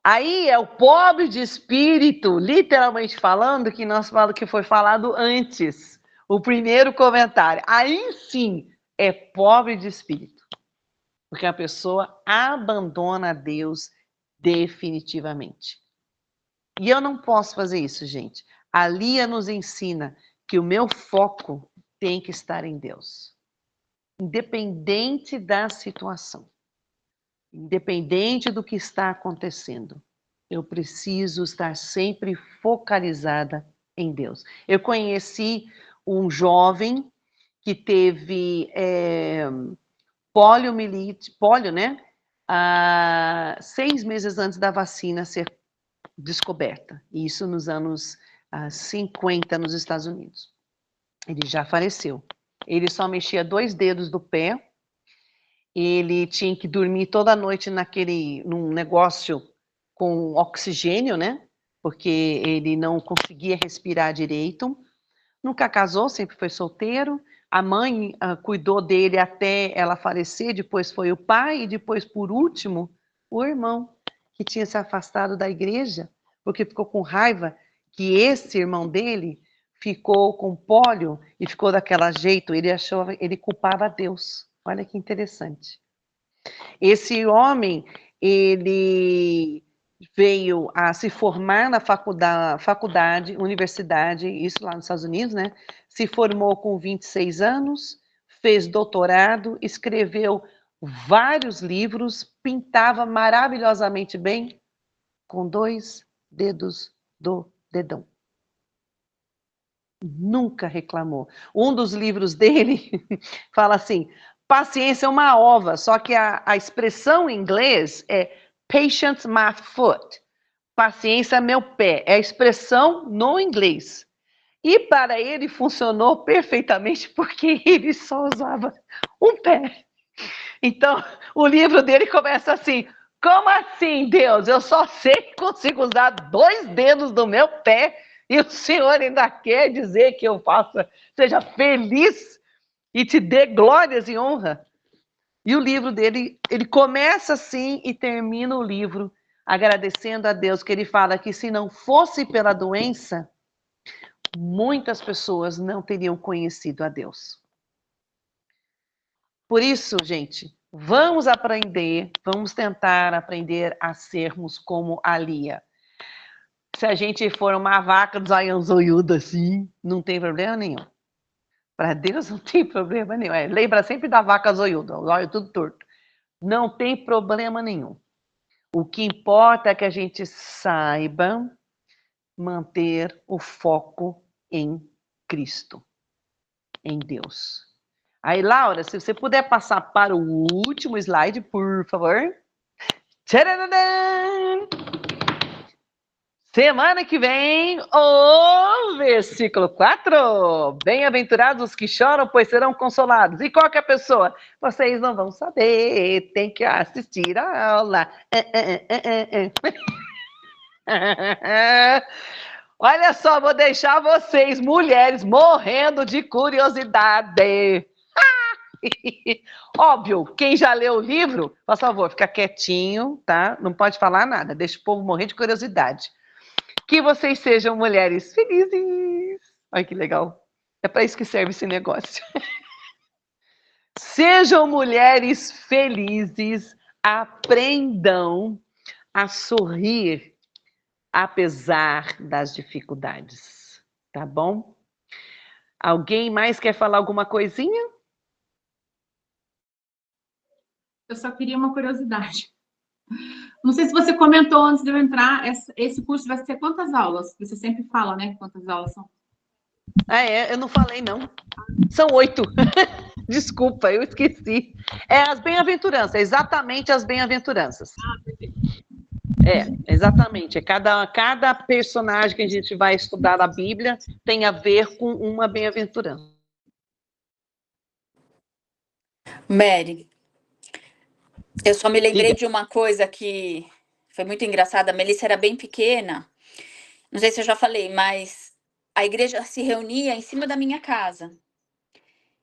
aí é o pobre de espírito, literalmente falando, que foi falado antes, o primeiro comentário. Aí sim, é pobre de espírito. Porque a pessoa abandona Deus definitivamente. E eu não posso fazer isso, gente. A Lia nos ensina que o meu foco tem que estar em Deus. Independente da situação. Independente do que está acontecendo. Eu preciso estar sempre focalizada em Deus. Eu conheci um jovem que teve... polio, né? 6 meses antes da vacina ser descoberta. Isso nos anos 50 nos Estados Unidos. Ele já faleceu. Ele só mexia 2 dedos do pé. Ele tinha que dormir toda noite num negócio com oxigênio, né? Porque ele não conseguia respirar direito. Nunca casou, sempre foi solteiro. A mãe cuidou dele até ela falecer, depois foi o pai, e depois, por último, o irmão, que tinha se afastado da igreja, porque ficou com raiva que esse irmão dele ficou com pólio e ficou daquele jeito, ele culpava Deus. Olha que interessante. Esse homem, ele veio a se formar na faculdade, universidade, isso lá nos Estados Unidos, né? Se formou com 26 anos, fez doutorado, escreveu vários livros, pintava maravilhosamente bem, com 2 dedos do dedão. Nunca reclamou. Um dos livros dele fala assim, paciência é uma ova, só que a expressão em inglês é patience my foot. Paciência é meu pé. É a expressão no inglês. E para ele funcionou perfeitamente porque ele só usava um pé. Então, o livro dele começa assim, como assim, Deus? Eu só sei que consigo usar 2 dedos do meu pé e o Senhor ainda quer dizer que eu seja feliz e te dê glórias e honra. E o livro dele, ele começa assim e termina o livro agradecendo a Deus, que ele fala que se não fosse pela doença, muitas pessoas não teriam conhecido a Deus. Por isso, gente, vamos tentar aprender a sermos como a Lia. Se a gente for uma vaca zoiuda assim, não tem problema nenhum. Para Deus não tem problema nenhum. Lembra sempre da vaca zoiuda, o olho tudo torto. Não tem problema nenhum. O que importa é que a gente saiba manter o foco em Cristo, em Deus. Aí, Laura, se você puder passar para o último slide, por favor. Tcharam! Semana que vem, o versículo 4. Bem-aventurados os que choram, pois serão consolados. E qual que é a pessoa? Vocês não vão saber, tem que assistir a aula. Olha só, vou deixar vocês, mulheres, morrendo de curiosidade. Óbvio, quem já leu o livro, por favor, fica quietinho, tá? Não pode falar nada, deixa o povo morrer de curiosidade. Que vocês sejam mulheres felizes. Olha que legal. É para isso que serve esse negócio. Sejam mulheres felizes, aprendam a sorrir apesar das dificuldades, tá bom? Alguém mais quer falar alguma coisinha? Eu só queria uma curiosidade. Não sei se você comentou antes de eu entrar, esse curso vai ser quantas aulas? Você sempre fala, né? Quantas aulas são? Eu não falei, não. São 8. Desculpa, eu esqueci. É as bem-aventuranças, exatamente as bem-aventuranças. Exatamente. Cada personagem que a gente vai estudar na Bíblia tem a ver com uma bem-aventurança. Mary, eu só me lembrei Diga. de uma coisa que foi muito engraçada. A Melissa era bem pequena, não sei se eu já falei, mas a igreja se reunia em cima da minha casa.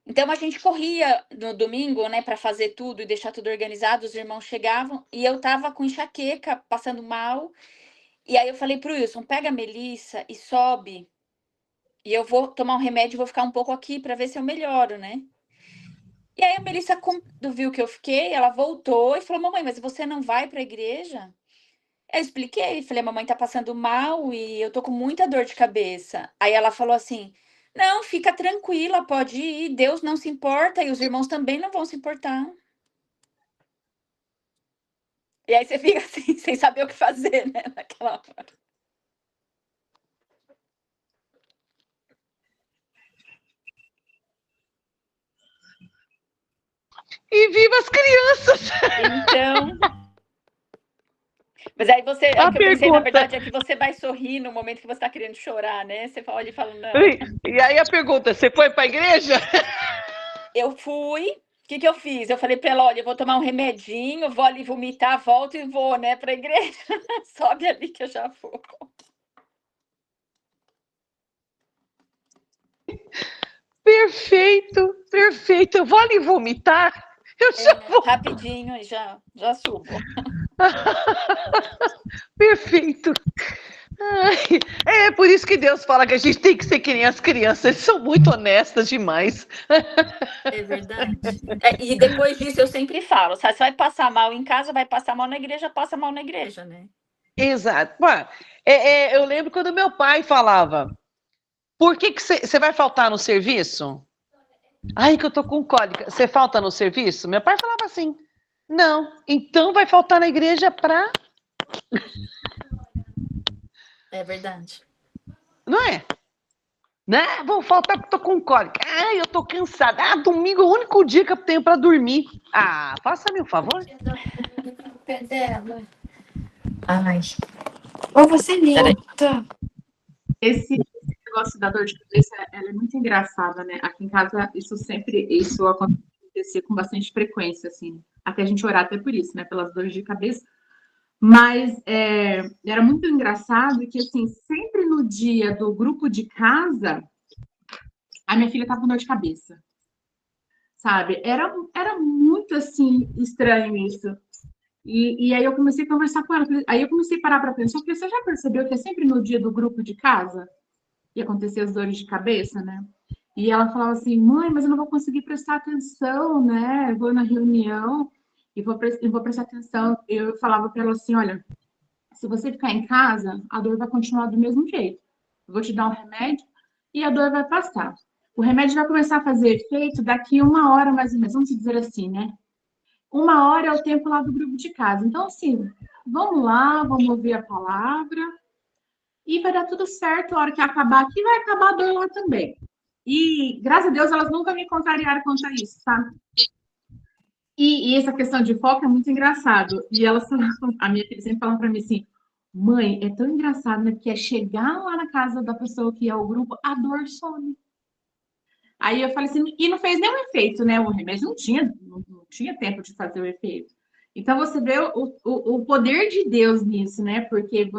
Então a gente corria no domingo, né, para fazer tudo e deixar tudo organizado. Os irmãos chegavam e eu tava com enxaqueca, passando mal. E aí eu falei pro Wilson, pega a Melissa e sobe. E eu vou tomar um remédio e vou ficar um pouco aqui para ver se eu melhoro, né? E aí a Melissa, quando viu que eu fiquei, ela voltou e falou, mamãe, mas você não vai para a igreja? Eu expliquei, falei, mamãe tá passando mal e eu tô com muita dor de cabeça. Aí ela falou assim, não, fica tranquila, pode ir, Deus não se importa e os irmãos também não vão se importar. E aí você fica assim, sem saber o que fazer, né, naquela hora. E viva as crianças! Então... Mas aí você, A o que eu pensei, na pergunta. verdade, é que você vai sorrir no momento que você tá querendo chorar, né? Você olha e fala, não. E aí a pergunta, você foi para a igreja? Eu fui, o que eu fiz? Eu falei para ela, olha, eu vou tomar um remedinho, vou ali vomitar, volto e vou, né, para a igreja. Sobe ali que eu já vou. Perfeito, perfeito. Eu vou ali vomitar. Eu já vou. Rapidinho e já subo. Perfeito. Ai, é por isso que Deus fala que a gente tem que ser que nem as crianças. Eles são muito honestas demais. É verdade. E depois disso eu sempre falo, sabe, você vai passar mal em casa, vai passar mal na igreja, passa mal na igreja, né? Exato. Eu lembro quando meu pai falava, por que você vai faltar no serviço? Ai, que eu tô com cólica. Você falta no serviço? Meu pai falava assim, não, então vai faltar na igreja para... É verdade. Não é? Né? Vou faltar porque tô com cólica. Ai, eu tô cansada. Ah, domingo é o único dia que eu tenho para dormir. Ah, faça-me um favor. Pé dela. Ai. Ou você luta. Esse negócio da dor de cabeça, ela é muito engraçada, né? Aqui em casa, isso acontecia com bastante frequência, assim. Até a gente orar até por isso, né? Pelas dores de cabeça. Mas era muito engraçado que, assim, sempre no dia do grupo de casa, a minha filha estava com dor de cabeça, sabe? Era muito, assim, estranho isso. E aí eu comecei a conversar com ela. Aí eu comecei a parar para pensar, porque você já percebeu que é sempre no dia do grupo de casa que acontecia as dores de cabeça, né? E ela falava assim, mãe, mas eu não vou conseguir prestar atenção, né? Eu vou na reunião e vou prestar atenção. Eu falava para ela assim, olha, se você ficar em casa, a dor vai continuar do mesmo jeito. Eu vou te dar um remédio e a dor vai passar. O remédio vai começar a fazer efeito daqui 1 hora, mais ou menos, vamos dizer assim, né? 1 hora é o tempo lá do grupo de casa. Então, assim, vamos lá, vamos ouvir a palavra e vai dar tudo certo. A hora que acabar aqui, vai acabar a dor lá também. E, graças a Deus, elas nunca me contrariaram quanto a isso, tá? E essa questão de foco é muito engraçado. E elas falavam, a minha filha sempre fala para mim assim, mãe, é tão engraçado, né? Porque é chegar lá na casa da pessoa que é o grupo, a dor some. Aí eu falei assim, e não fez nenhum efeito, né? O remédio não tinha tempo de fazer o efeito. Então você vê o poder de Deus nisso, né? Porque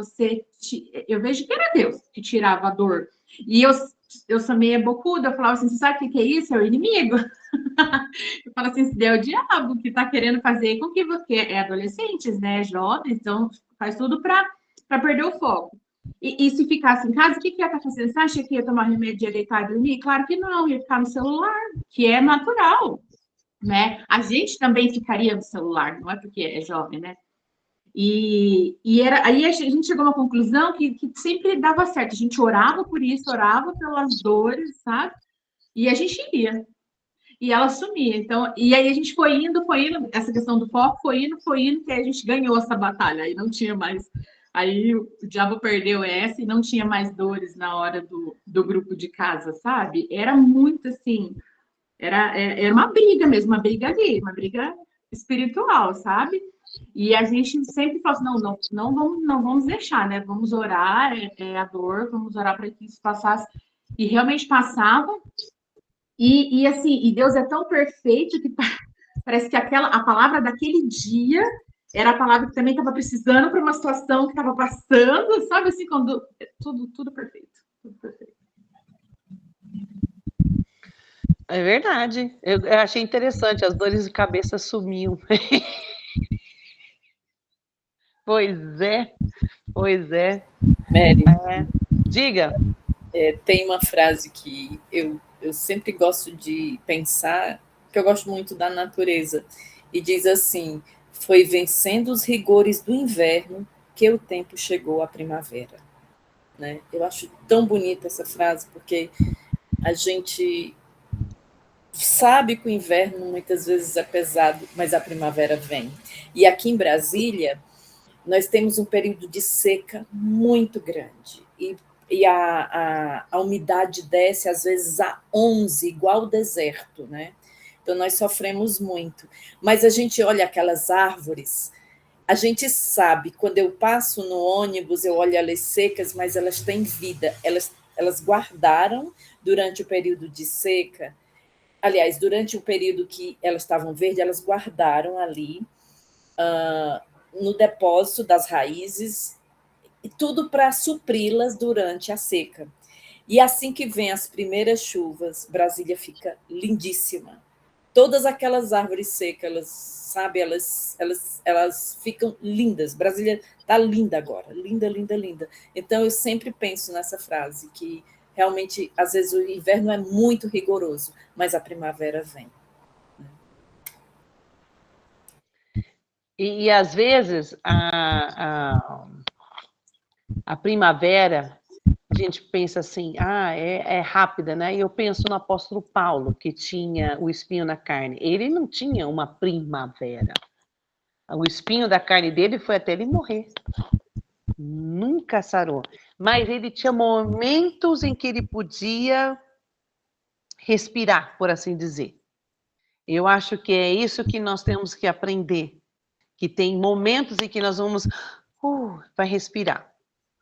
eu vejo que era Deus que tirava a dor. E eu sou meio bocuda, eu falava assim, você sabe o que é isso? É o inimigo. Eu falo assim, se é o diabo que está querendo fazer com que você é adolescentes, né? Jovens, então faz tudo para perder o foco. E se ficasse em casa, o que ia estar fazendo? Você acha que ia tomar remédio, ia deitar e dormir? Claro que não, ia ficar no celular, que é natural, né? A gente também ficaria no celular, não é porque é jovem, né? Aí a gente chegou a uma conclusão que sempre dava certo. A gente orava por isso, orava pelas dores, sabe? E a gente ia. E ela sumia. Então, e aí a gente foi indo, essa questão do foco foi indo, que aí a gente ganhou essa batalha. Aí não tinha mais. Aí o diabo perdeu essa e não tinha mais dores na hora do grupo de casa, sabe? Era muito assim. Era uma briga mesmo, uma briga ali, uma briga espiritual, sabe? E a gente sempre fala assim, não vamos deixar, né? Vamos orar, a dor, vamos orar para que isso passasse. E realmente passava. E assim, e Deus é tão perfeito que parece que a palavra daquele dia era a palavra que também estava precisando para uma situação que estava passando, sabe? Assim, quando tudo perfeito, tudo perfeito. É verdade. Eu achei interessante, as dores de cabeça sumiam. Pois é, pois é. Mary, Diga. tem uma frase que eu sempre gosto de pensar, que eu gosto muito da natureza, e diz assim: foi vencendo os rigores do inverno que o tempo chegou à primavera. Né? Eu acho tão bonita essa frase, porque a gente sabe que o inverno muitas vezes é pesado, mas a primavera vem. E aqui em Brasília, nós temos um período de seca muito grande. E a umidade desce, às vezes, a 11, igual o deserto, né? Então, nós sofremos muito. Mas a gente olha aquelas árvores, a gente sabe, quando eu passo no ônibus, eu olho elas secas, mas elas têm vida. Elas guardaram durante o período de seca. Aliás, durante o período que elas estavam verdes, elas guardaram ali no depósito das raízes, e tudo para supri-las durante a seca. E assim que vem as primeiras chuvas, Brasília fica lindíssima. Todas aquelas árvores secas, sabe, elas ficam lindas. Brasília está linda agora, linda, linda, linda. Então, eu sempre penso nessa frase, que realmente, às vezes, o inverno é muito rigoroso, mas a primavera vem. E às vezes, a primavera, a gente pensa assim, é rápida, né? E eu penso no apóstolo Paulo, que tinha o espinho na carne. Ele não tinha uma primavera. O espinho da carne dele foi até ele morrer. Nunca sarou. Mas ele tinha momentos em que ele podia respirar, por assim dizer. Eu acho que é isso que nós temos que aprender. Que tem momentos em que nós vamos vai respirar.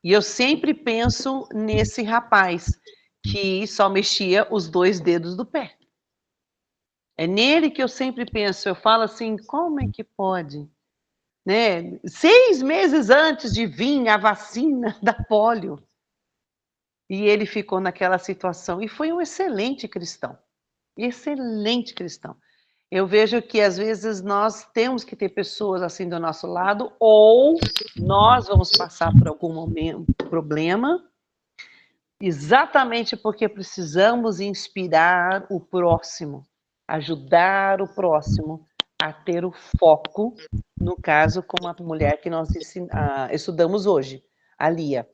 E eu sempre penso nesse rapaz que só mexia os 2 dedos do pé. É nele que eu sempre penso. Eu falo assim, como é que pode? Né? 6 meses antes de vir a vacina da polio. E ele ficou naquela situação. E foi um excelente cristão. Excelente cristão. Eu vejo que, às vezes, nós temos que ter pessoas assim do nosso lado, ou nós vamos passar por algum problema, exatamente porque precisamos inspirar o próximo, ajudar o próximo a ter o foco, no caso, como a mulher que nós estudamos hoje, a Lia.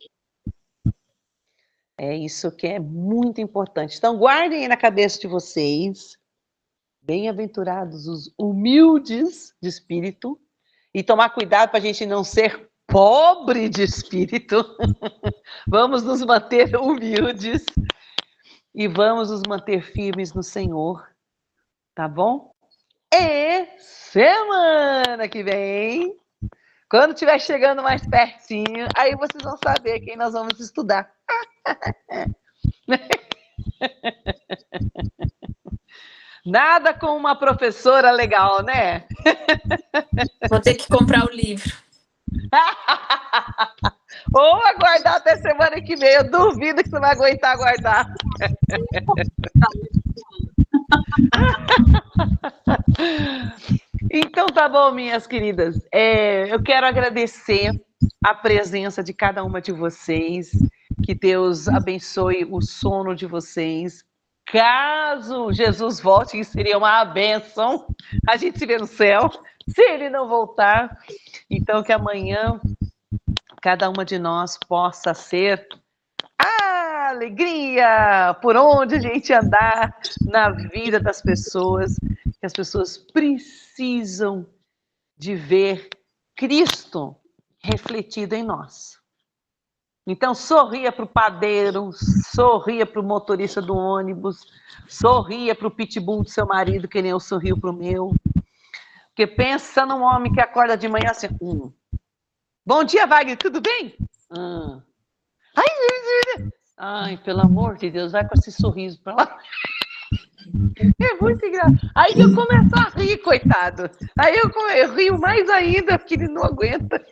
É isso que é muito importante. Então, guardem aí na cabeça de vocês. Bem-aventurados os humildes de espírito, e tomar cuidado para a gente não ser pobre de espírito. Vamos nos manter humildes e vamos nos manter firmes no Senhor, tá bom? E semana que vem, quando estiver chegando mais pertinho, aí vocês vão saber quem nós vamos estudar. Nada com uma professora legal, né? Vou ter que comprar o livro. Ou aguardar até semana que vem. Eu duvido que você vai aguentar aguardar. Então tá bom, minhas queridas. Eu quero agradecer a presença de cada uma de vocês. Que Deus abençoe o sono de vocês. Caso Jesus volte, que seria uma bênção, a gente se vê no céu, se ele não voltar. Então, que amanhã cada uma de nós possa ser a alegria por onde a gente andar na vida das pessoas, que as pessoas precisam de ver Cristo refletido em nós. Então, sorria para o padeiro, sorria para o motorista do ônibus, sorria para o pitbull do seu marido, que nem eu sorrio para o meu. Porque pensa num homem que acorda de manhã assim, bom dia, Wagner, tudo bem? Ai, pelo amor de Deus, vai com esse sorriso para lá. É muito engraçado. Aí eu começo a rir, coitado. Aí eu rio mais ainda, porque ele não aguenta.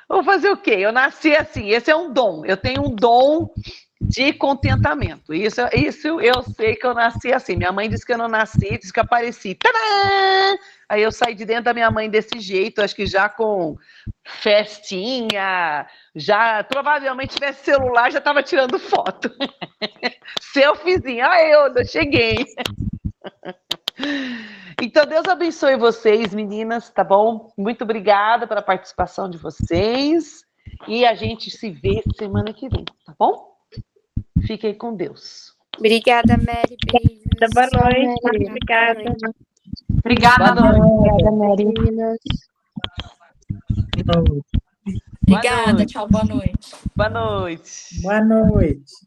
Vou fazer o quê? Eu nasci assim, esse é um dom. Eu tenho um dom de contentamento. Isso eu sei que eu nasci assim. Minha mãe disse que eu não nasci, disse que eu apareci. Tadã! Aí eu saí de dentro da minha mãe desse jeito, acho que já com festinha, já provavelmente tivesse celular, já estava tirando foto. Selfiezinho, eu cheguei. Então, Deus abençoe vocês, meninas, tá bom? Muito obrigada pela participação de vocês. E a gente se vê semana que vem, tá bom? Fiquem com Deus. Obrigada, Mary. Beijos. Boa noite. Mary. Obrigada. Obrigada, Boa noite. Obrigada, Mary. Meninas. Obrigada, tchau, boa noite. Boa noite. Boa noite.